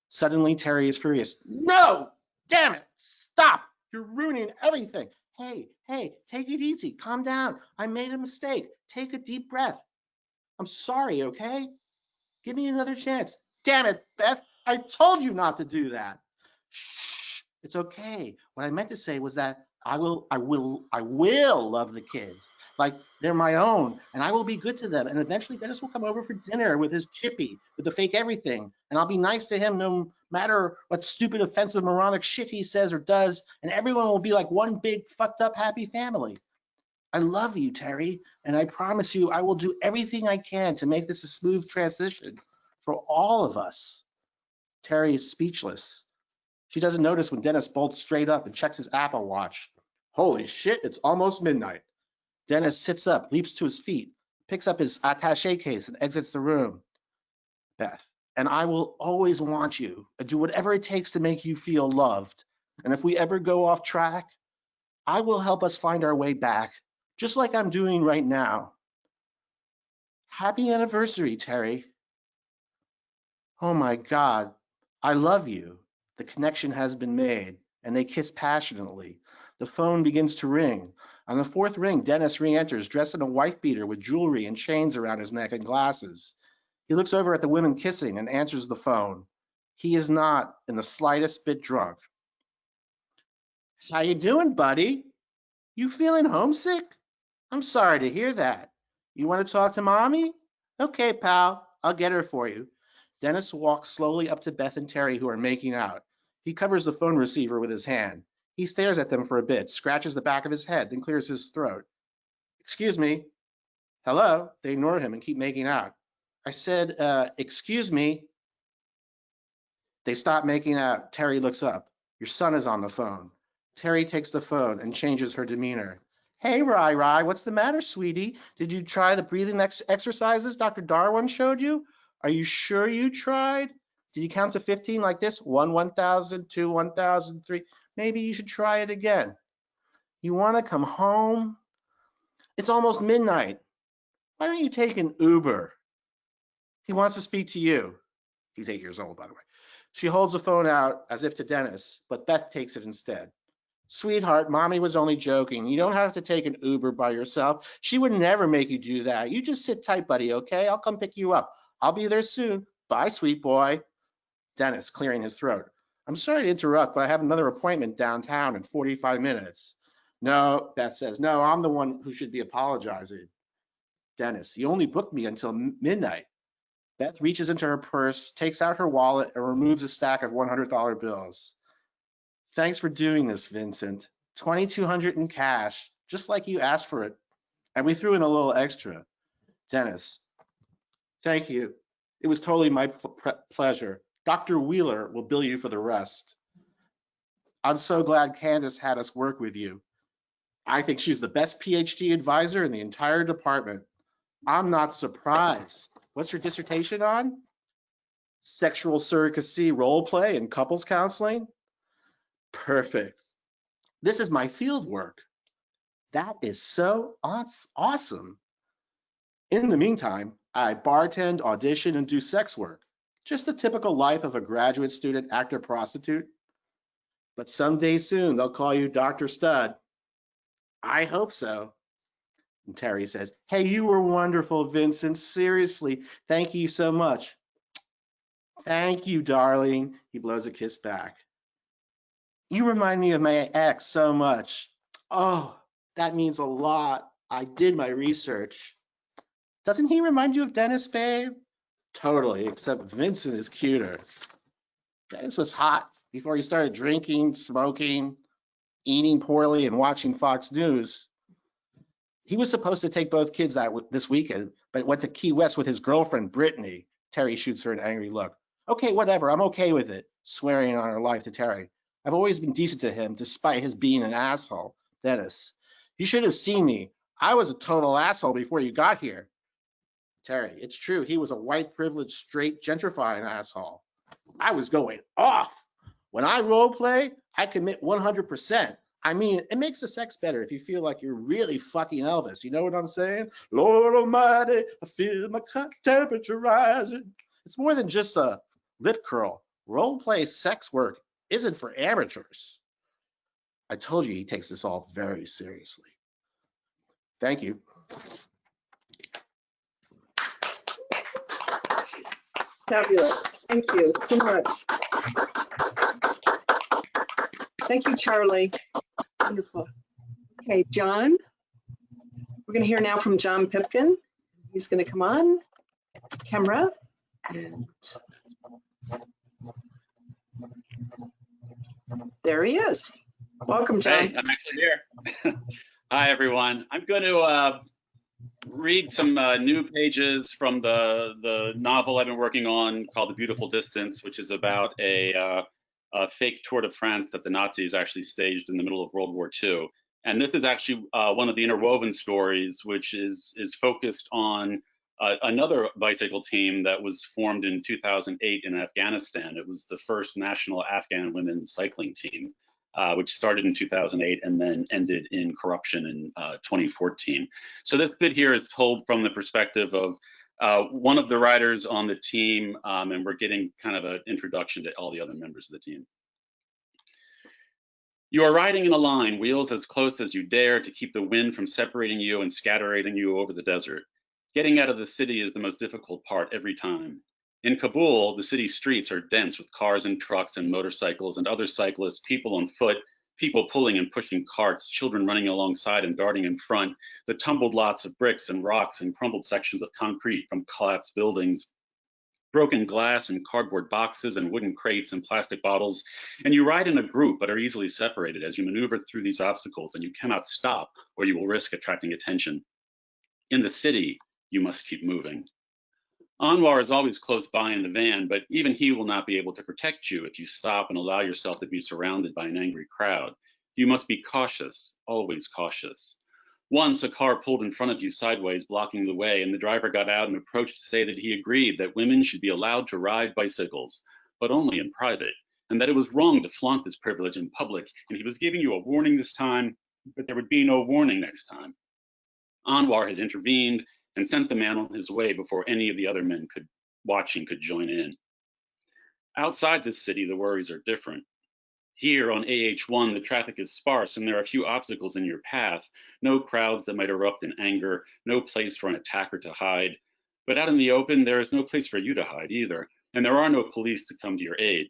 [SPEAKER 6] suddenly Terry is furious. No! Damn it! Stop! You're ruining everything. Hey, take it easy. Calm down. I made a mistake. Take a deep breath. I'm sorry, okay? Give me another chance. Damn it, Beth. I told you not to do that. Shh. It's okay. What I meant to say was that I will love the kids like they're my own, and I will be good to them. And eventually Dennis will come over for dinner with his chippy, with the fake everything, and I'll be nice to him no matter what stupid, offensive, moronic shit he says or does, and everyone will be like one big, fucked up, happy family. I love you, Terry, and I promise you I will do everything I can to make this a smooth transition for all of us. Terry is speechless. She doesn't notice when Dennis bolts straight up and checks his Apple Watch. Holy shit, it's almost midnight. Dennis sits up, leaps to his feet, picks up his attaché case and exits the room. Beth, and I will always want you and do whatever it takes to make you feel loved. And if we ever go off track, I will help us find our way back, just like I'm doing right now. Happy anniversary, Terry. Oh my God, I love you. The connection has been made, and they kiss passionately. The phone begins to ring. On the fourth ring, Dennis re-enters, dressed in a wife beater with jewelry and chains around his neck and glasses. He looks over at the women kissing and answers the phone. He is not in the slightest bit drunk. How you doing, buddy? You feeling homesick? I'm sorry to hear that. You want to talk to Mommy? Okay, pal, I'll get her for you. Dennis walks slowly up to Beth and Terry, who are making out. He covers the phone receiver with his hand. He stares at them for a bit, scratches the back of his head, then clears his throat. Excuse me. Hello? They ignore him and keep making out. I said, excuse me. They stop making out. Terry looks up. Your son is on the phone. Terry takes the phone and changes her demeanor. Hey, Rai, what's the matter, sweetie? Did you try the breathing exercises Dr. Darwin showed you? Are you sure you tried? Did you count to 15 like this? 1, 1,000, 2, 1,000, 3. Maybe you should try it again. You want to come home? It's almost midnight. Why don't you take an Uber? He wants to speak to you. He's 8 years old, by the way. She holds the phone out as if to Dennis, but Beth takes it instead. Sweetheart, mommy was only joking. You don't have to take an Uber by yourself. She would never make you do that. You just sit tight, buddy, okay? I'll come pick you up. I'll be there soon. Bye, sweet boy. Dennis, clearing his throat. I'm sorry to interrupt, but I have another appointment downtown in 45 minutes. No, Beth says, no, I'm the one who should be apologizing. Dennis, you only booked me until midnight. Beth reaches into her purse, takes out her wallet, and removes a stack of $100 bills. Thanks for doing this, Vincent. $2,200 in cash, just like you asked for it. And we threw in a little extra. Dennis, thank you. It was totally my pleasure. Dr. Wheeler will bill you for the rest. I'm so glad Candace had us work with you. I think she's the best PhD advisor in the entire department. I'm not surprised. What's your dissertation on? Sexual surrogacy, role play, and couples counseling? Perfect. This is my field work. That is so awesome. In the meantime, I bartend, audition, and do sex work. Just the typical life of a graduate student actor prostitute. But someday soon, they'll call you Dr. Stud. I hope so. And Terry says, hey, you were wonderful, Vincent. Seriously, thank you so much. Thank you, darling. He blows a kiss back. You remind me of my ex so much. Oh, that means a lot. I did my research. Doesn't he remind you of Dennis, babe? Totally, except Vincent is cuter. Dennis was hot before he started drinking, smoking, eating poorly, and watching Fox News. He was supposed to take both kids this weekend, but went to Key West with his girlfriend, Brittany. Terry shoots her an angry look. Okay, whatever, I'm okay with it, swearing on her life to Terry. I've always been decent to him, despite his being an asshole. Dennis, you should have seen me. I was a total asshole before you got here. Terry, it's true, he was a white privileged, straight, gentrifying asshole. I was going off. When I role play, I commit 100%. I mean, it makes the sex better if you feel like you're really fucking Elvis. You know what I'm saying? Lord Almighty, I feel my temperature rising. It's more than just a lip curl. Role play sex work isn't for amateurs. I told you he takes this all very seriously. Thank you.
[SPEAKER 2] Fabulous. Thank you so much. Thank you, Charlie. Wonderful. Okay, John. We're going to hear now from John Pipkin. He's going to come on camera. And there he is. Welcome, John.
[SPEAKER 7] Hey, I'm actually here. Hi, everyone. I'm going to read some new pages from the novel I've been working on called The Beautiful Distance, which is about a fake Tour de France that the Nazis actually staged in the middle of World War II. And this is actually one of the interwoven stories, which is focused on another bicycle team that was formed in 2008 in Afghanistan. It was the first national Afghan women's cycling team, which started in 2008 and then ended in corruption in 2014. So this bit here is told from the perspective of one of the riders on the team, and we're getting kind of an introduction to all the other members of the team. You are riding in a line, wheels as close as you dare to keep the wind from separating you and scattering you over the desert. Getting out of the city is the most difficult part every time. In Kabul, the city streets are dense with cars and trucks and motorcycles and other cyclists, people on foot, people pulling and pushing carts, children running alongside and darting in front, the tumbled lots of bricks and rocks and crumbled sections of concrete from collapsed buildings, broken glass and cardboard boxes and wooden crates and plastic bottles. And you ride in a group but are easily separated as you maneuver through these obstacles, and you cannot stop or you will risk attracting attention. In the city, you must keep moving. Anwar is always close by in the van, but even he will not be able to protect you if you stop and allow yourself to be surrounded by an angry crowd. You must be cautious, always cautious. Once a car pulled in front of you sideways, blocking the way, and the driver got out and approached to say that he agreed that women should be allowed to ride bicycles, but only in private, and that it was wrong to flaunt this privilege in public, and he was giving you a warning this time, but there would be no warning next time. Anwar had intervened and sent the man on his way before any of the other men watching could join in. Outside this city, the worries are different. Here on AH1, the traffic is sparse and there are few obstacles in your path, no crowds that might erupt in anger, no place for an attacker to hide. But out in the open, there is no place for you to hide either, and there are no police to come to your aid.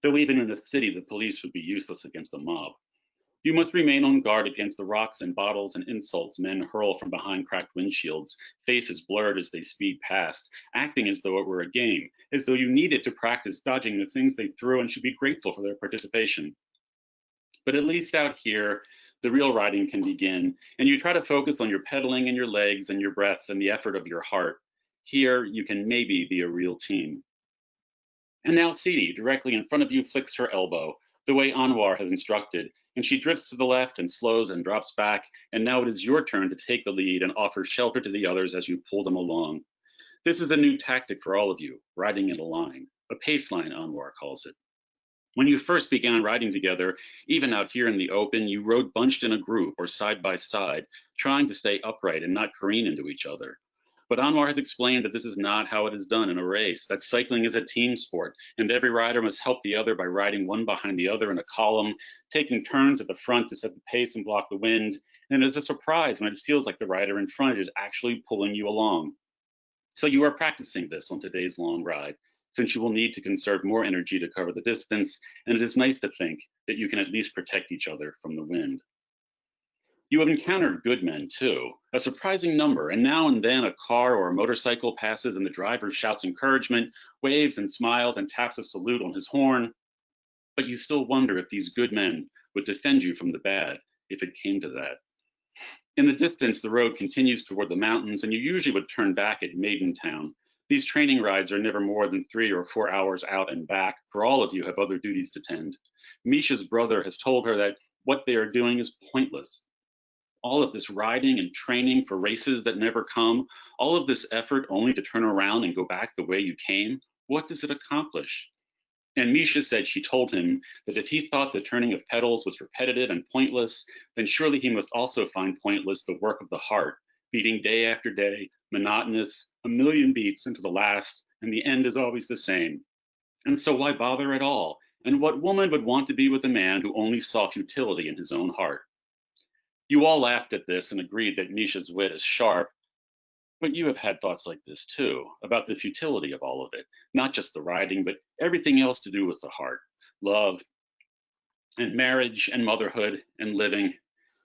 [SPEAKER 7] Though even in the city, the police would be useless against a mob. You must remain on guard against the rocks and bottles and insults men hurl from behind cracked windshields, faces blurred as they speed past, acting as though it were a game, as though you needed to practice dodging the things they threw and should be grateful for their participation. But at least out here, the real riding can begin, and you try to focus on your pedaling and your legs and your breath and the effort of your heart. Here, you can maybe be a real team. And now Sidi, directly in front of you, flicks her elbow, the way Anwar has instructed, and she drifts to the left and slows and drops back, and now it is your turn to take the lead and offer shelter to the others as you pull them along. This is a new tactic for all of you, riding in a line, a pace line, Anwar calls it. When you first began riding together, even out here in the open, you rode bunched in a group or side by side, trying to stay upright and not careen into each other. But Anwar has explained that this is not how it is done in a race, that cycling is a team sport, and every rider must help the other by riding one behind the other in a column, taking turns at the front to set the pace and block the wind, and it is a surprise when it feels like the rider in front is actually pulling you along. So you are practicing this on today's long ride, since you will need to conserve more energy to cover the distance, and it is nice to think that you can at least protect each other from the wind. You have encountered good men too, a surprising number, and now and then a car or a motorcycle passes and the driver shouts encouragement, waves and smiles and taps a salute on his horn. But you still wonder if these good men would defend you from the bad if it came to that. In the distance, the road continues toward the mountains, and you usually would turn back at Maidentown. These training rides are never more than 3 or 4 hours out and back, for all of you have other duties to tend. Misha's brother has told her that what they are doing is pointless. All of this riding and training for races that never come, all of this effort only to turn around and go back the way you came, what does it accomplish? And Misha said she told him that if he thought the turning of petals was repetitive and pointless, then surely he must also find pointless the work of the heart, beating day after day, monotonous, a million beats into the last, and the end is always the same. And so why bother at all? And what woman would want to be with a man who only saw futility in his own heart? You all laughed at this and agreed that Misha's wit is sharp, but you have had thoughts like this too, about the futility of all of it, not just the riding, but everything else to do with the heart, love, and marriage, and motherhood, and living.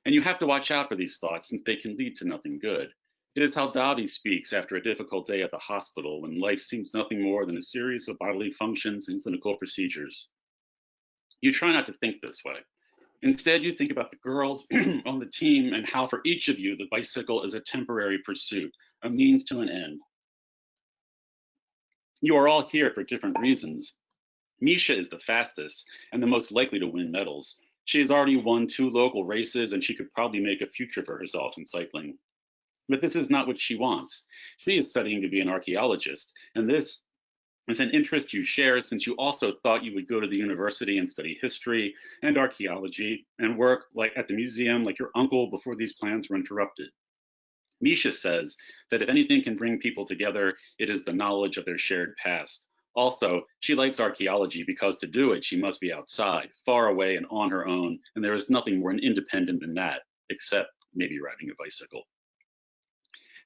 [SPEAKER 7] And you have to watch out for these thoughts since they can lead to nothing good. It is how Davi speaks after a difficult day at the hospital when life seems nothing more than a series of bodily functions and clinical procedures. You try not to think this way. Instead, you think about the girls on the team and how for each of you, the bicycle is a temporary pursuit, a means to an end. You are all here for different reasons. Misha is the fastest and the most likely to win medals. She has already won 2 local races and she could probably make a future for herself in cycling. But this is not what she wants. She is studying to be an archaeologist, and this is an interest you share since you also thought you would go to the university and study history and archaeology and work like at the museum like your uncle before these plans were interrupted. Misha says that if anything can bring people together, it is the knowledge of their shared past. Also, she likes archaeology because to do it, she must be outside, far away and on her own, and there is nothing more independent than that, except maybe riding a bicycle.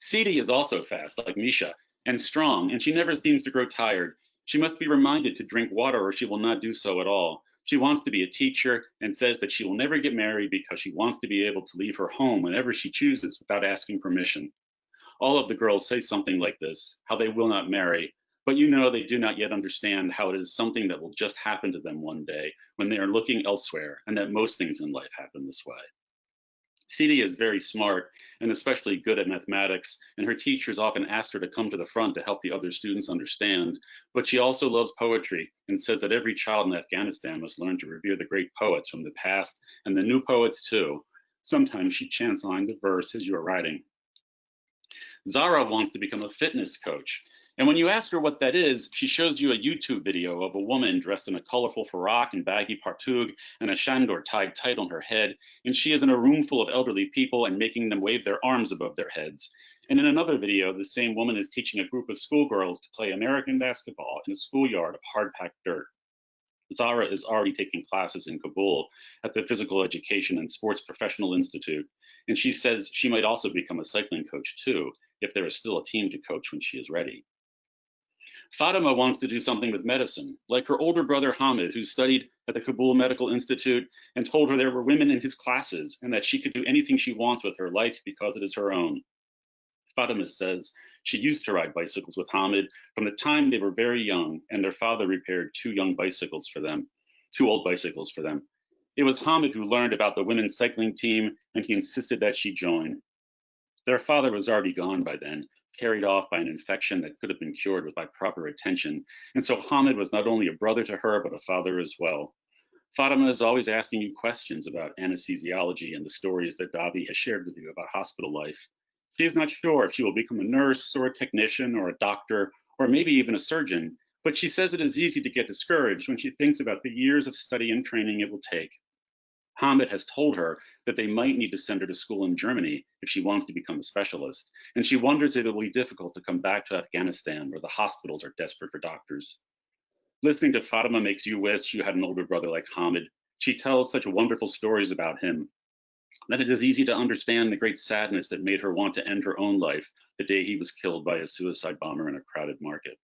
[SPEAKER 7] Sidi is also fast, like Misha, and strong, and she never seems to grow tired. She must be reminded to drink water or she will not do so at all. She wants to be a teacher and says that she will never get married because she wants to be able to leave her home whenever she chooses without asking permission. All of the girls say something like this, how they will not marry, but you know they do not yet understand how it is something that will just happen to them one day when they are looking elsewhere, and that most things in life happen this way. Sidi is very smart and especially good at mathematics, and her teachers often ask her to come to the front to help the other students understand. But she also loves poetry and says that every child in Afghanistan must learn to revere the great poets from the past and the new poets too. Sometimes she chants lines of verse as you are writing. Zara wants to become a fitness coach. And when you ask her what that is, she shows you a YouTube video of a woman dressed in a colorful frock and baggy partug and a shandor tied tight on her head, and she is in a room full of elderly people and making them wave their arms above their heads. And in another video, the same woman is teaching a group of schoolgirls to play American basketball in a schoolyard of hard-packed dirt. Zara is already taking classes in Kabul at the Physical Education and Sports Professional Institute, and she says she might also become a cycling coach too, if there is still a team to coach when she is ready. Fatima wants to do something with medicine, like her older brother Hamid, who studied at the Kabul Medical Institute and told her there were women in his classes and that she could do anything she wants with her life because it is her own. Fatima says she used to ride bicycles with Hamid from the time they were very young, and their father repaired two old bicycles for them. It was Hamid who learned about the women's cycling team, and he insisted that she join. Their father was already gone by then, carried off by an infection that could have been cured by proper attention, and so Hamid was not only a brother to her, but a father as well. Fatima is always asking you questions about anesthesiology and the stories that Davi has shared with you about hospital life. She is not sure if she will become a nurse or a technician or a doctor or maybe even a surgeon, but she says it is easy to get discouraged when she thinks about the years of study and training it will take. Hamid has told her that they might need to send her to school in Germany if she wants to become a specialist, and she wonders if it will be difficult to come back to Afghanistan where the hospitals are desperate for doctors. Listening to Fatima makes you wish you had an older brother like Hamid. She tells such wonderful stories about him that it is easy to understand the great sadness that made her want to end her own life the day he was killed by a suicide bomber in a crowded market.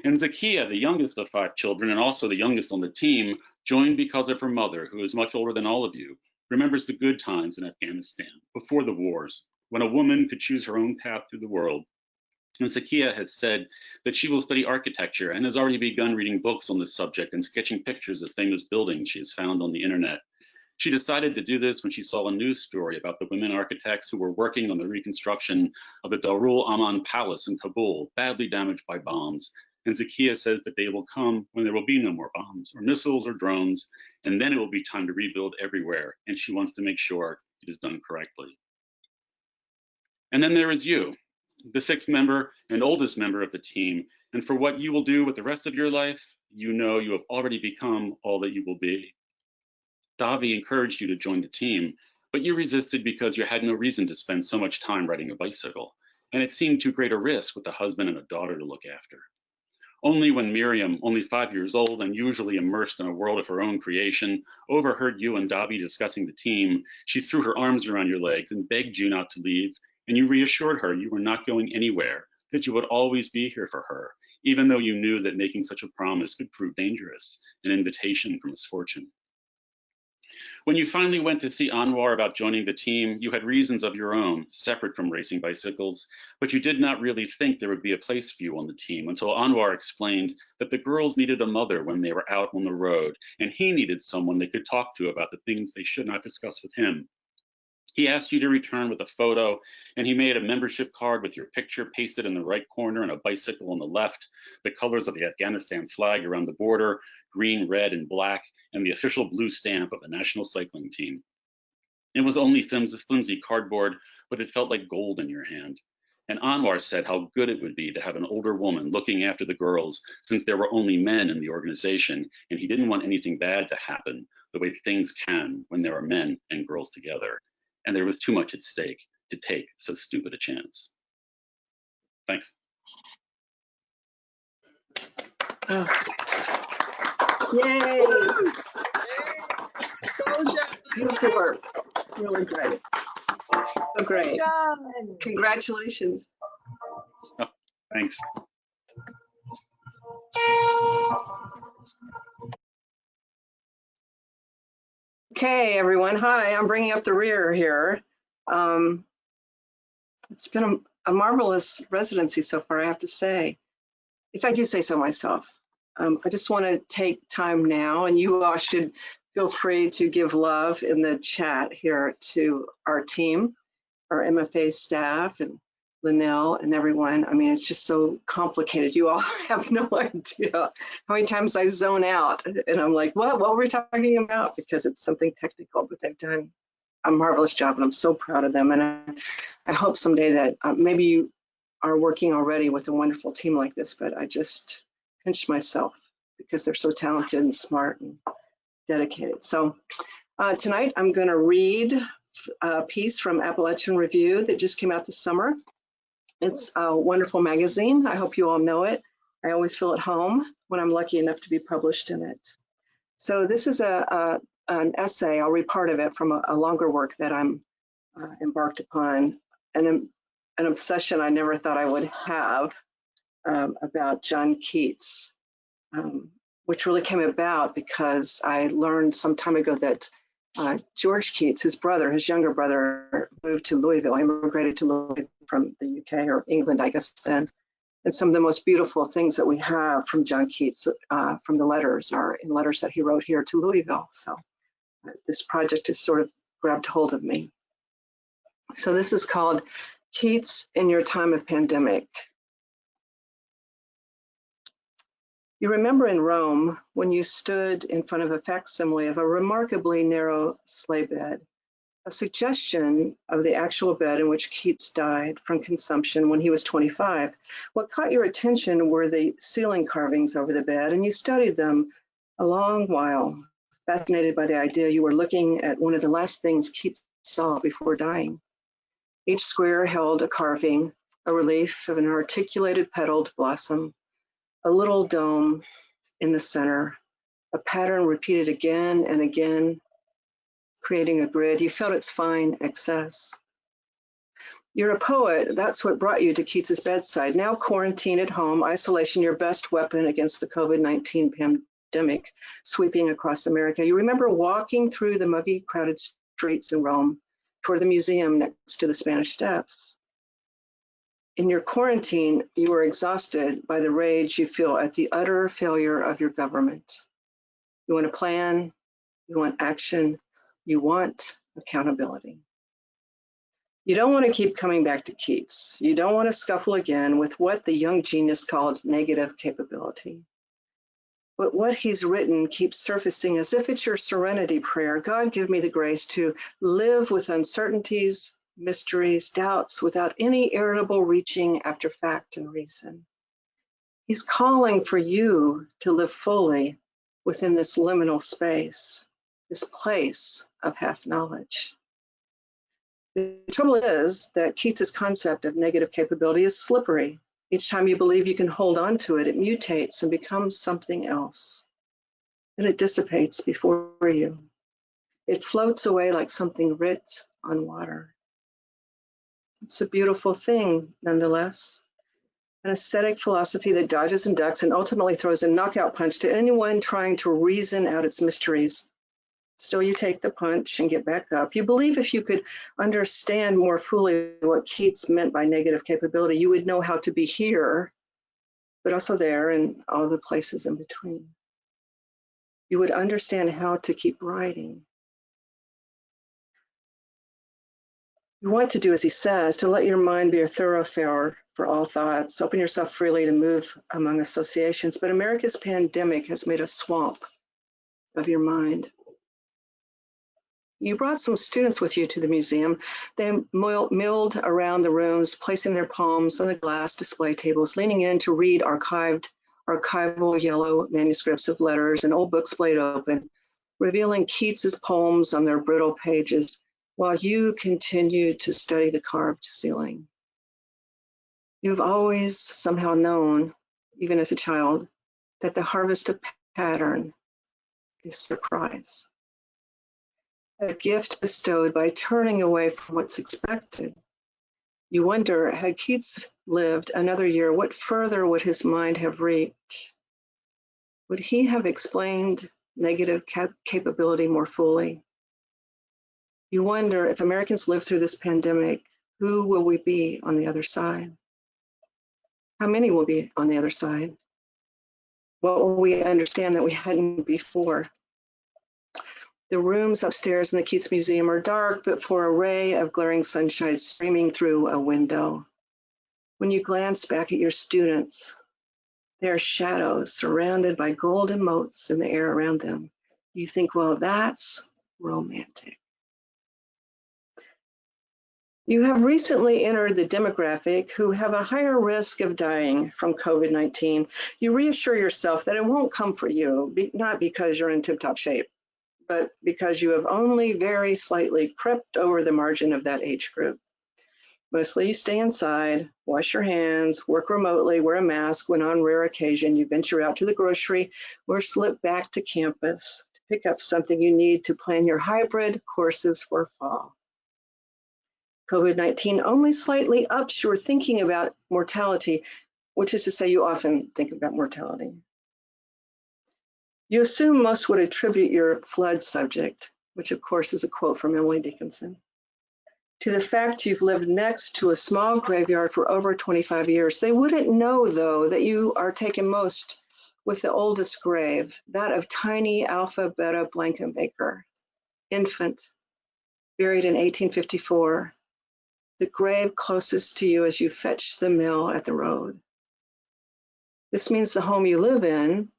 [SPEAKER 7] And Zakia, the youngest of 5 children and also the youngest on the team, joined because of her mother, who is much older than all of you, remembers the good times in Afghanistan, before the wars, when a woman could choose her own path through the world. And Zakia has said that she will study architecture and has already begun reading books on this subject and sketching pictures of famous buildings she has found on the internet. She decided to do this when she saw a news story about the women architects who were working on the reconstruction of the Darul Aman Palace in Kabul, badly damaged by bombs. And Zakia says the day will come when there will be no more bombs or missiles or drones, and then it will be time to rebuild everywhere, and she wants to make sure it is done correctly. And then there is you, the 6th member and oldest member of the team, and for what you will do with the rest of your life, you know you have already become all that you will be. Davi encouraged you to join the team, but you resisted because you had no reason to spend so much time riding a bicycle, and it seemed too great a risk with a husband and a daughter to look after. Only when Miriam, only 5 years old and usually immersed in a world of her own creation, overheard you and Davi discussing the team, she threw her arms around your legs and begged you not to leave, and you reassured her you were not going anywhere, that you would always be here for her, even though you knew that making such a promise could prove dangerous, an invitation for misfortune. When you finally went to see Anwar about joining the team, you had reasons of your own, separate from racing bicycles, but you did not really think there would be a place for you on the team until Anwar explained that the girls needed a mother when they were out on the road, and he needed someone they could talk to about the things they should not discuss with him. He asked you to return with a photo, and he made a membership card with your picture pasted in the right corner and a bicycle on the left, the colors of the Afghanistan flag around the border, green, red, and black, and the official blue stamp of the national cycling team. It was only flimsy cardboard, but it felt like gold in your hand. And Anwar said how good it would be to have an older woman looking after the girls, since there were only men in the organization, and he didn't want anything bad to happen, the way things can when there are men and girls together. And there was too much at stake to take so stupid a chance. Thanks.
[SPEAKER 2] Oh. Yay! Beautiful work. Really great. So great.
[SPEAKER 8] Good job.
[SPEAKER 2] Congratulations.
[SPEAKER 7] Oh, thanks.
[SPEAKER 2] Okay, everyone. Hi, I'm bringing up the rear here. It's been a marvelous residency so far, I have to say, if I do say so myself. I just want to take time now, and you all should feel free to give love in the chat here to our team, our MFA staff, and Linnell and everyone. I mean, it's just so complicated. You all have no idea how many times I zone out and I'm like, what were we talking about? Because it's something technical, but they've done a marvelous job and I'm so proud of them. And I hope someday that maybe you are working already with a wonderful team like this, but I just pinch myself because they're so talented and smart and dedicated. So tonight I'm going to read a piece from Appalachian Review that just came out this summer. It's a wonderful magazine. I hope you all know it. I always feel at home when I'm lucky enough to be published in it. So this is an essay, I'll read part of it from a longer work that I'm embarked upon, an obsession I never thought I would have about John Keats, which really came about because I learned some time ago that George Keats, his younger brother, moved to Louisville, immigrated to Louisville from the UK or England, I guess then. And some of the most beautiful things that we have from John Keats from the letters are in letters that he wrote here to Louisville. So this project has sort of grabbed hold of me. So this is called Keats in Your Time of Pandemic. You remember in Rome when you stood in front of a facsimile of a remarkably narrow sleigh bed, a suggestion of the actual bed in which Keats died from consumption when he was 25. What caught your attention were the ceiling carvings over the bed, and you studied them a long while, fascinated by the idea you were looking at one of the last things Keats saw before dying. Each square held a carving, a relief of an articulated petaled blossom, a little dome in the center, a pattern repeated again and again, creating a grid. You felt its fine excess. You're a poet. That's what brought you to Keats's bedside. Now quarantined at home, isolation your best weapon against the COVID-19 pandemic sweeping across America. You remember walking through the muggy, crowded streets in Rome toward the museum next to the Spanish Steps. In your quarantine, you were exhausted by the rage you feel at the utter failure of your government. You want a plan, you want action, you want accountability. You don't want to keep coming back to Keats. You don't want to scuffle again with what the young genius called negative capability. But what he's written keeps surfacing as if it's your serenity prayer. God, give me the grace to live with uncertainties, mysteries, doubts, without any irritable reaching after fact and reason. He's calling for you to live fully within this liminal space, this place of half knowledge. The trouble is that Keats's concept of negative capability is slippery. Each time you believe you can hold on to it, it mutates and becomes something else. And it dissipates before you. It floats away like something writ on water. It's a beautiful thing, nonetheless. An aesthetic philosophy that dodges and ducks and ultimately throws a knockout punch to anyone trying to reason out its mysteries. Still, you take the punch and get back up. You believe if you could understand more fully what Keats meant by negative capability, you would know how to be here, but also there and all the places in between. You would understand how to keep writing. You want to do as he says, to let your mind be a thoroughfare for all thoughts, open yourself freely to move among associations, but America's pandemic has made a swamp of your mind. You brought some students with you to the museum. They milled around the rooms, placing their palms on the glass display tables, leaning in to read archival yellow manuscripts of letters and old books laid open, revealing Keats's poems on their brittle pages, while you continued to study the carved ceiling. You've always somehow known, even as a child, that the harvest of pattern is surprise. A gift bestowed by turning away from what's expected. You wonder, had Keats lived another year, what further would his mind have reached? Would he have explained negative capability more fully? You wonder, if Americans live through this pandemic, who will we be on the other side? How many will be on the other side? What will we understand that we hadn't before? The rooms upstairs in the Keats Museum are dark, but for a ray of glaring sunshine streaming through a window. When you glance back at your students, they are shadows surrounded by golden motes in the air around them. You think, well, that's romantic. You have recently entered the demographic who have a higher risk of dying from COVID-19. You reassure yourself that it won't come for you, not because you're in tip-top shape, but because you have only very slightly crept over the margin of that age group. Mostly you stay inside, wash your hands, work remotely, wear a mask when on rare occasion you venture out to the grocery or slip back to campus to pick up something you need to plan your hybrid courses for fall. COVID-19 only slightly ups your thinking about mortality, which is to say you often think about mortality. You assume most would attribute your flood subject, which of course is a quote from Emily Dickinson, to the fact you've lived next to a small graveyard for over 25 years. They wouldn't know, though, that you are taken most with the oldest grave, that of tiny Alpha Beta Blankenbaker, infant, buried in 1854, the grave closest to you as you fetch the mill at the road. This means the home you live in,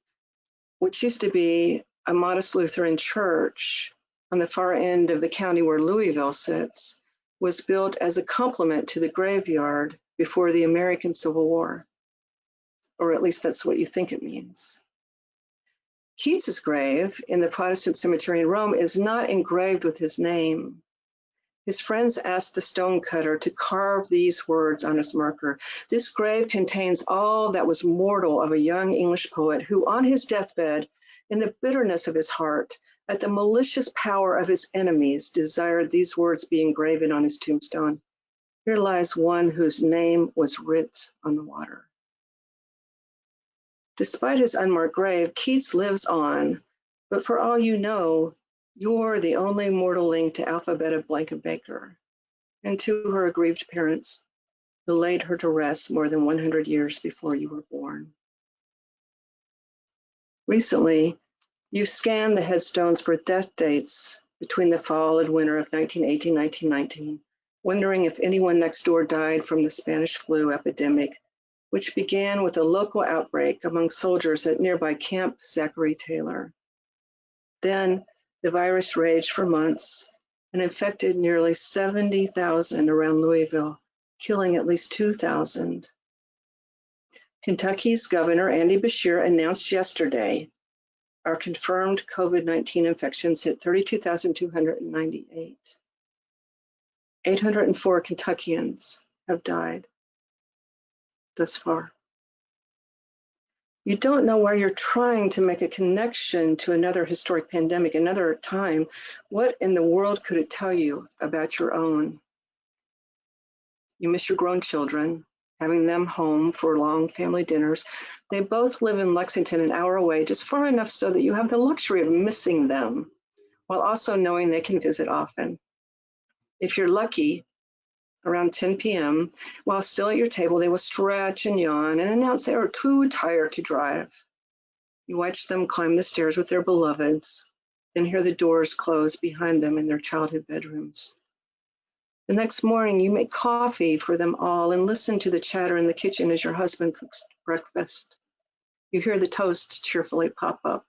[SPEAKER 2] which used to be a modest Lutheran church on the far end of the county where Louisville sits, was built as a complement to the graveyard before the American Civil War, or at least that's what you think it means. Keats's grave in the Protestant cemetery in Rome is not engraved with his name. His friends asked the stonecutter to carve these words on his marker. This grave contains all that was mortal of a young English poet who, on his deathbed, in the bitterness of his heart, at the malicious power of his enemies, desired these words be engraven on his tombstone. Here lies one whose name was writ on the water. Despite his unmarked grave, Keats lives on, but for all you know, you're the only mortal link to Alpha Beta Blankenbaker and to her aggrieved parents who laid her to rest more than 100 years before you were born. Recently, you've scanned the headstones for death dates between the fall and winter of 1918-1919, wondering if anyone next door died from the Spanish flu epidemic, which began with a local outbreak among soldiers at nearby Camp Zachary Taylor. Then the virus raged for months and infected nearly 70,000 around Louisville, killing at least 2,000. Kentucky's Governor Andy Beshear announced yesterday our confirmed COVID-19 infections hit 32,298. 804 Kentuckians have died thus far. You don't know where you're trying to make a connection to another historic pandemic, another time. What in the world could it tell you about your own? You miss your grown children, having them home for long family dinners. They both live in Lexington, an hour away, just far enough so that you have the luxury of missing them, while also knowing they can visit often. If you're lucky, around 10 p.m., while still at your table, they will stretch and yawn and announce they are too tired to drive. You watch them climb the stairs with their beloveds, then hear the doors close behind them in their childhood bedrooms. The next morning, you make coffee for them all and listen to the chatter in the kitchen as your husband cooks breakfast. You hear the toast cheerfully pop up.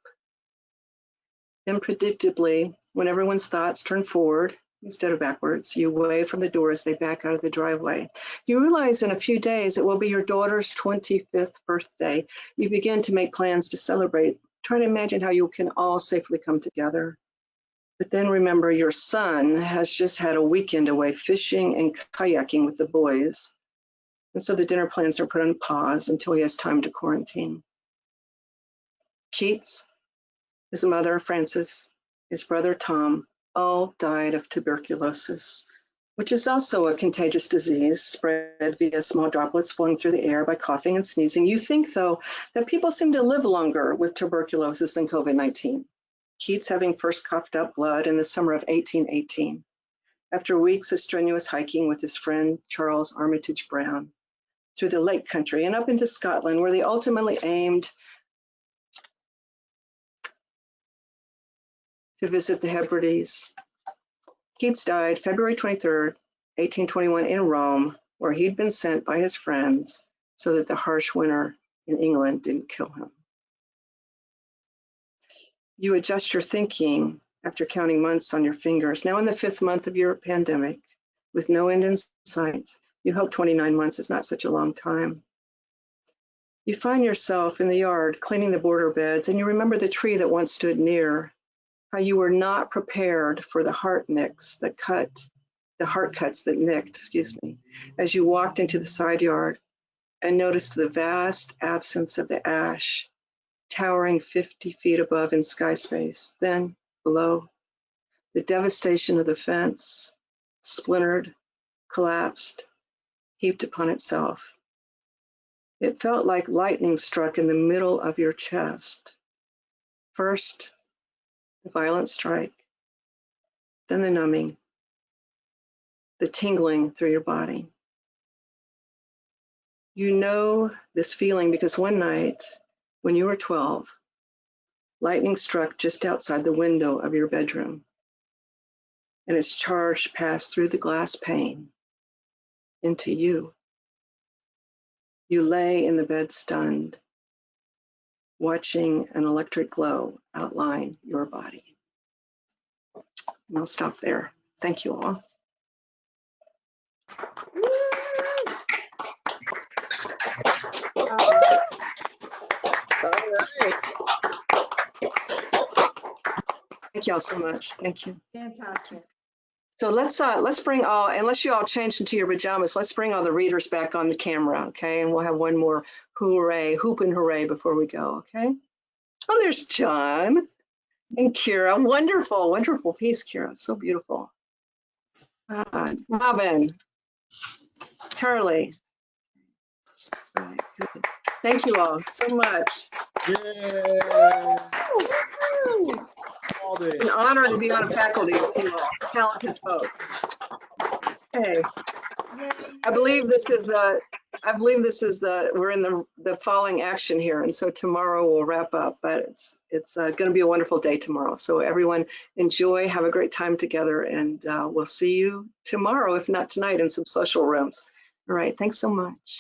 [SPEAKER 2] Then predictably, when everyone's thoughts turn forward instead of backwards, you wave from the door as they back out of the driveway. You realize in a few days it will be your daughter's 25th birthday. You begin to make plans to celebrate, trying to imagine how you can all safely come together. But then remember your son has just had a weekend away fishing and kayaking with the boys. And so the dinner plans are put on pause until he has time to quarantine. Keats, his mother, Frances, his brother, Tom, all died of tuberculosis, which is also a contagious disease spread via small droplets flowing through the air by coughing and sneezing. You think, though, that people seem to live longer with tuberculosis than COVID-19. Keats having first coughed up blood in the summer of 1818, after weeks of strenuous hiking with his friend Charles Armitage Brown through the Lake Country and up into Scotland, where they ultimately aimed to visit the Hebrides. Keats died February 23rd, 1821 in Rome, where he'd been sent by his friends so that the harsh winter in England didn't kill him. You adjust your thinking after counting months on your fingers. Now in the 5th month of your pandemic, with no end in sight, you hope 29 months is not such a long time. You find yourself in the yard cleaning the border beds, and you remember the tree that once stood near, how you were not prepared for the heart nicks that cut the heart cuts that nicked, excuse me, as you walked into the side yard and noticed the vast absence of the ash towering 50 feet above in sky space. Then below, the devastation of the fence, splintered, collapsed, heaped upon itself. It felt like lightning struck in the middle of your chest. First, the violent strike, then the numbing, the tingling through your body. You know this feeling because one night, when you were 12, lightning struck just outside the window of your bedroom, and its charge passed through the glass pane into you. You lay in the bed stunned, watching an electric glow outline your body. And I'll stop there. Thank you all. All right. Thank y'all so much. Thank you.
[SPEAKER 8] Fantastic.
[SPEAKER 2] So let's bring all, unless you all changed into your pajamas, let's bring all the readers back on the camera, okay? And we'll have one more hooray, hoop and hooray before we go, okay? Oh, there's John and Kira. Wonderful, wonderful piece, Kira. So beautiful. Robin, Charlie. All right, good. Thank you all so much.
[SPEAKER 6] Yay!
[SPEAKER 2] It's an honor to be on faculty with you all, talented folks. Okay, I believe this is the, we're in the falling action here, and so tomorrow we'll wrap up, but it's going to be a wonderful day tomorrow. So everyone enjoy, have a great time together, and we'll see you tomorrow, if not tonight, in some social rooms. All right, thanks so much.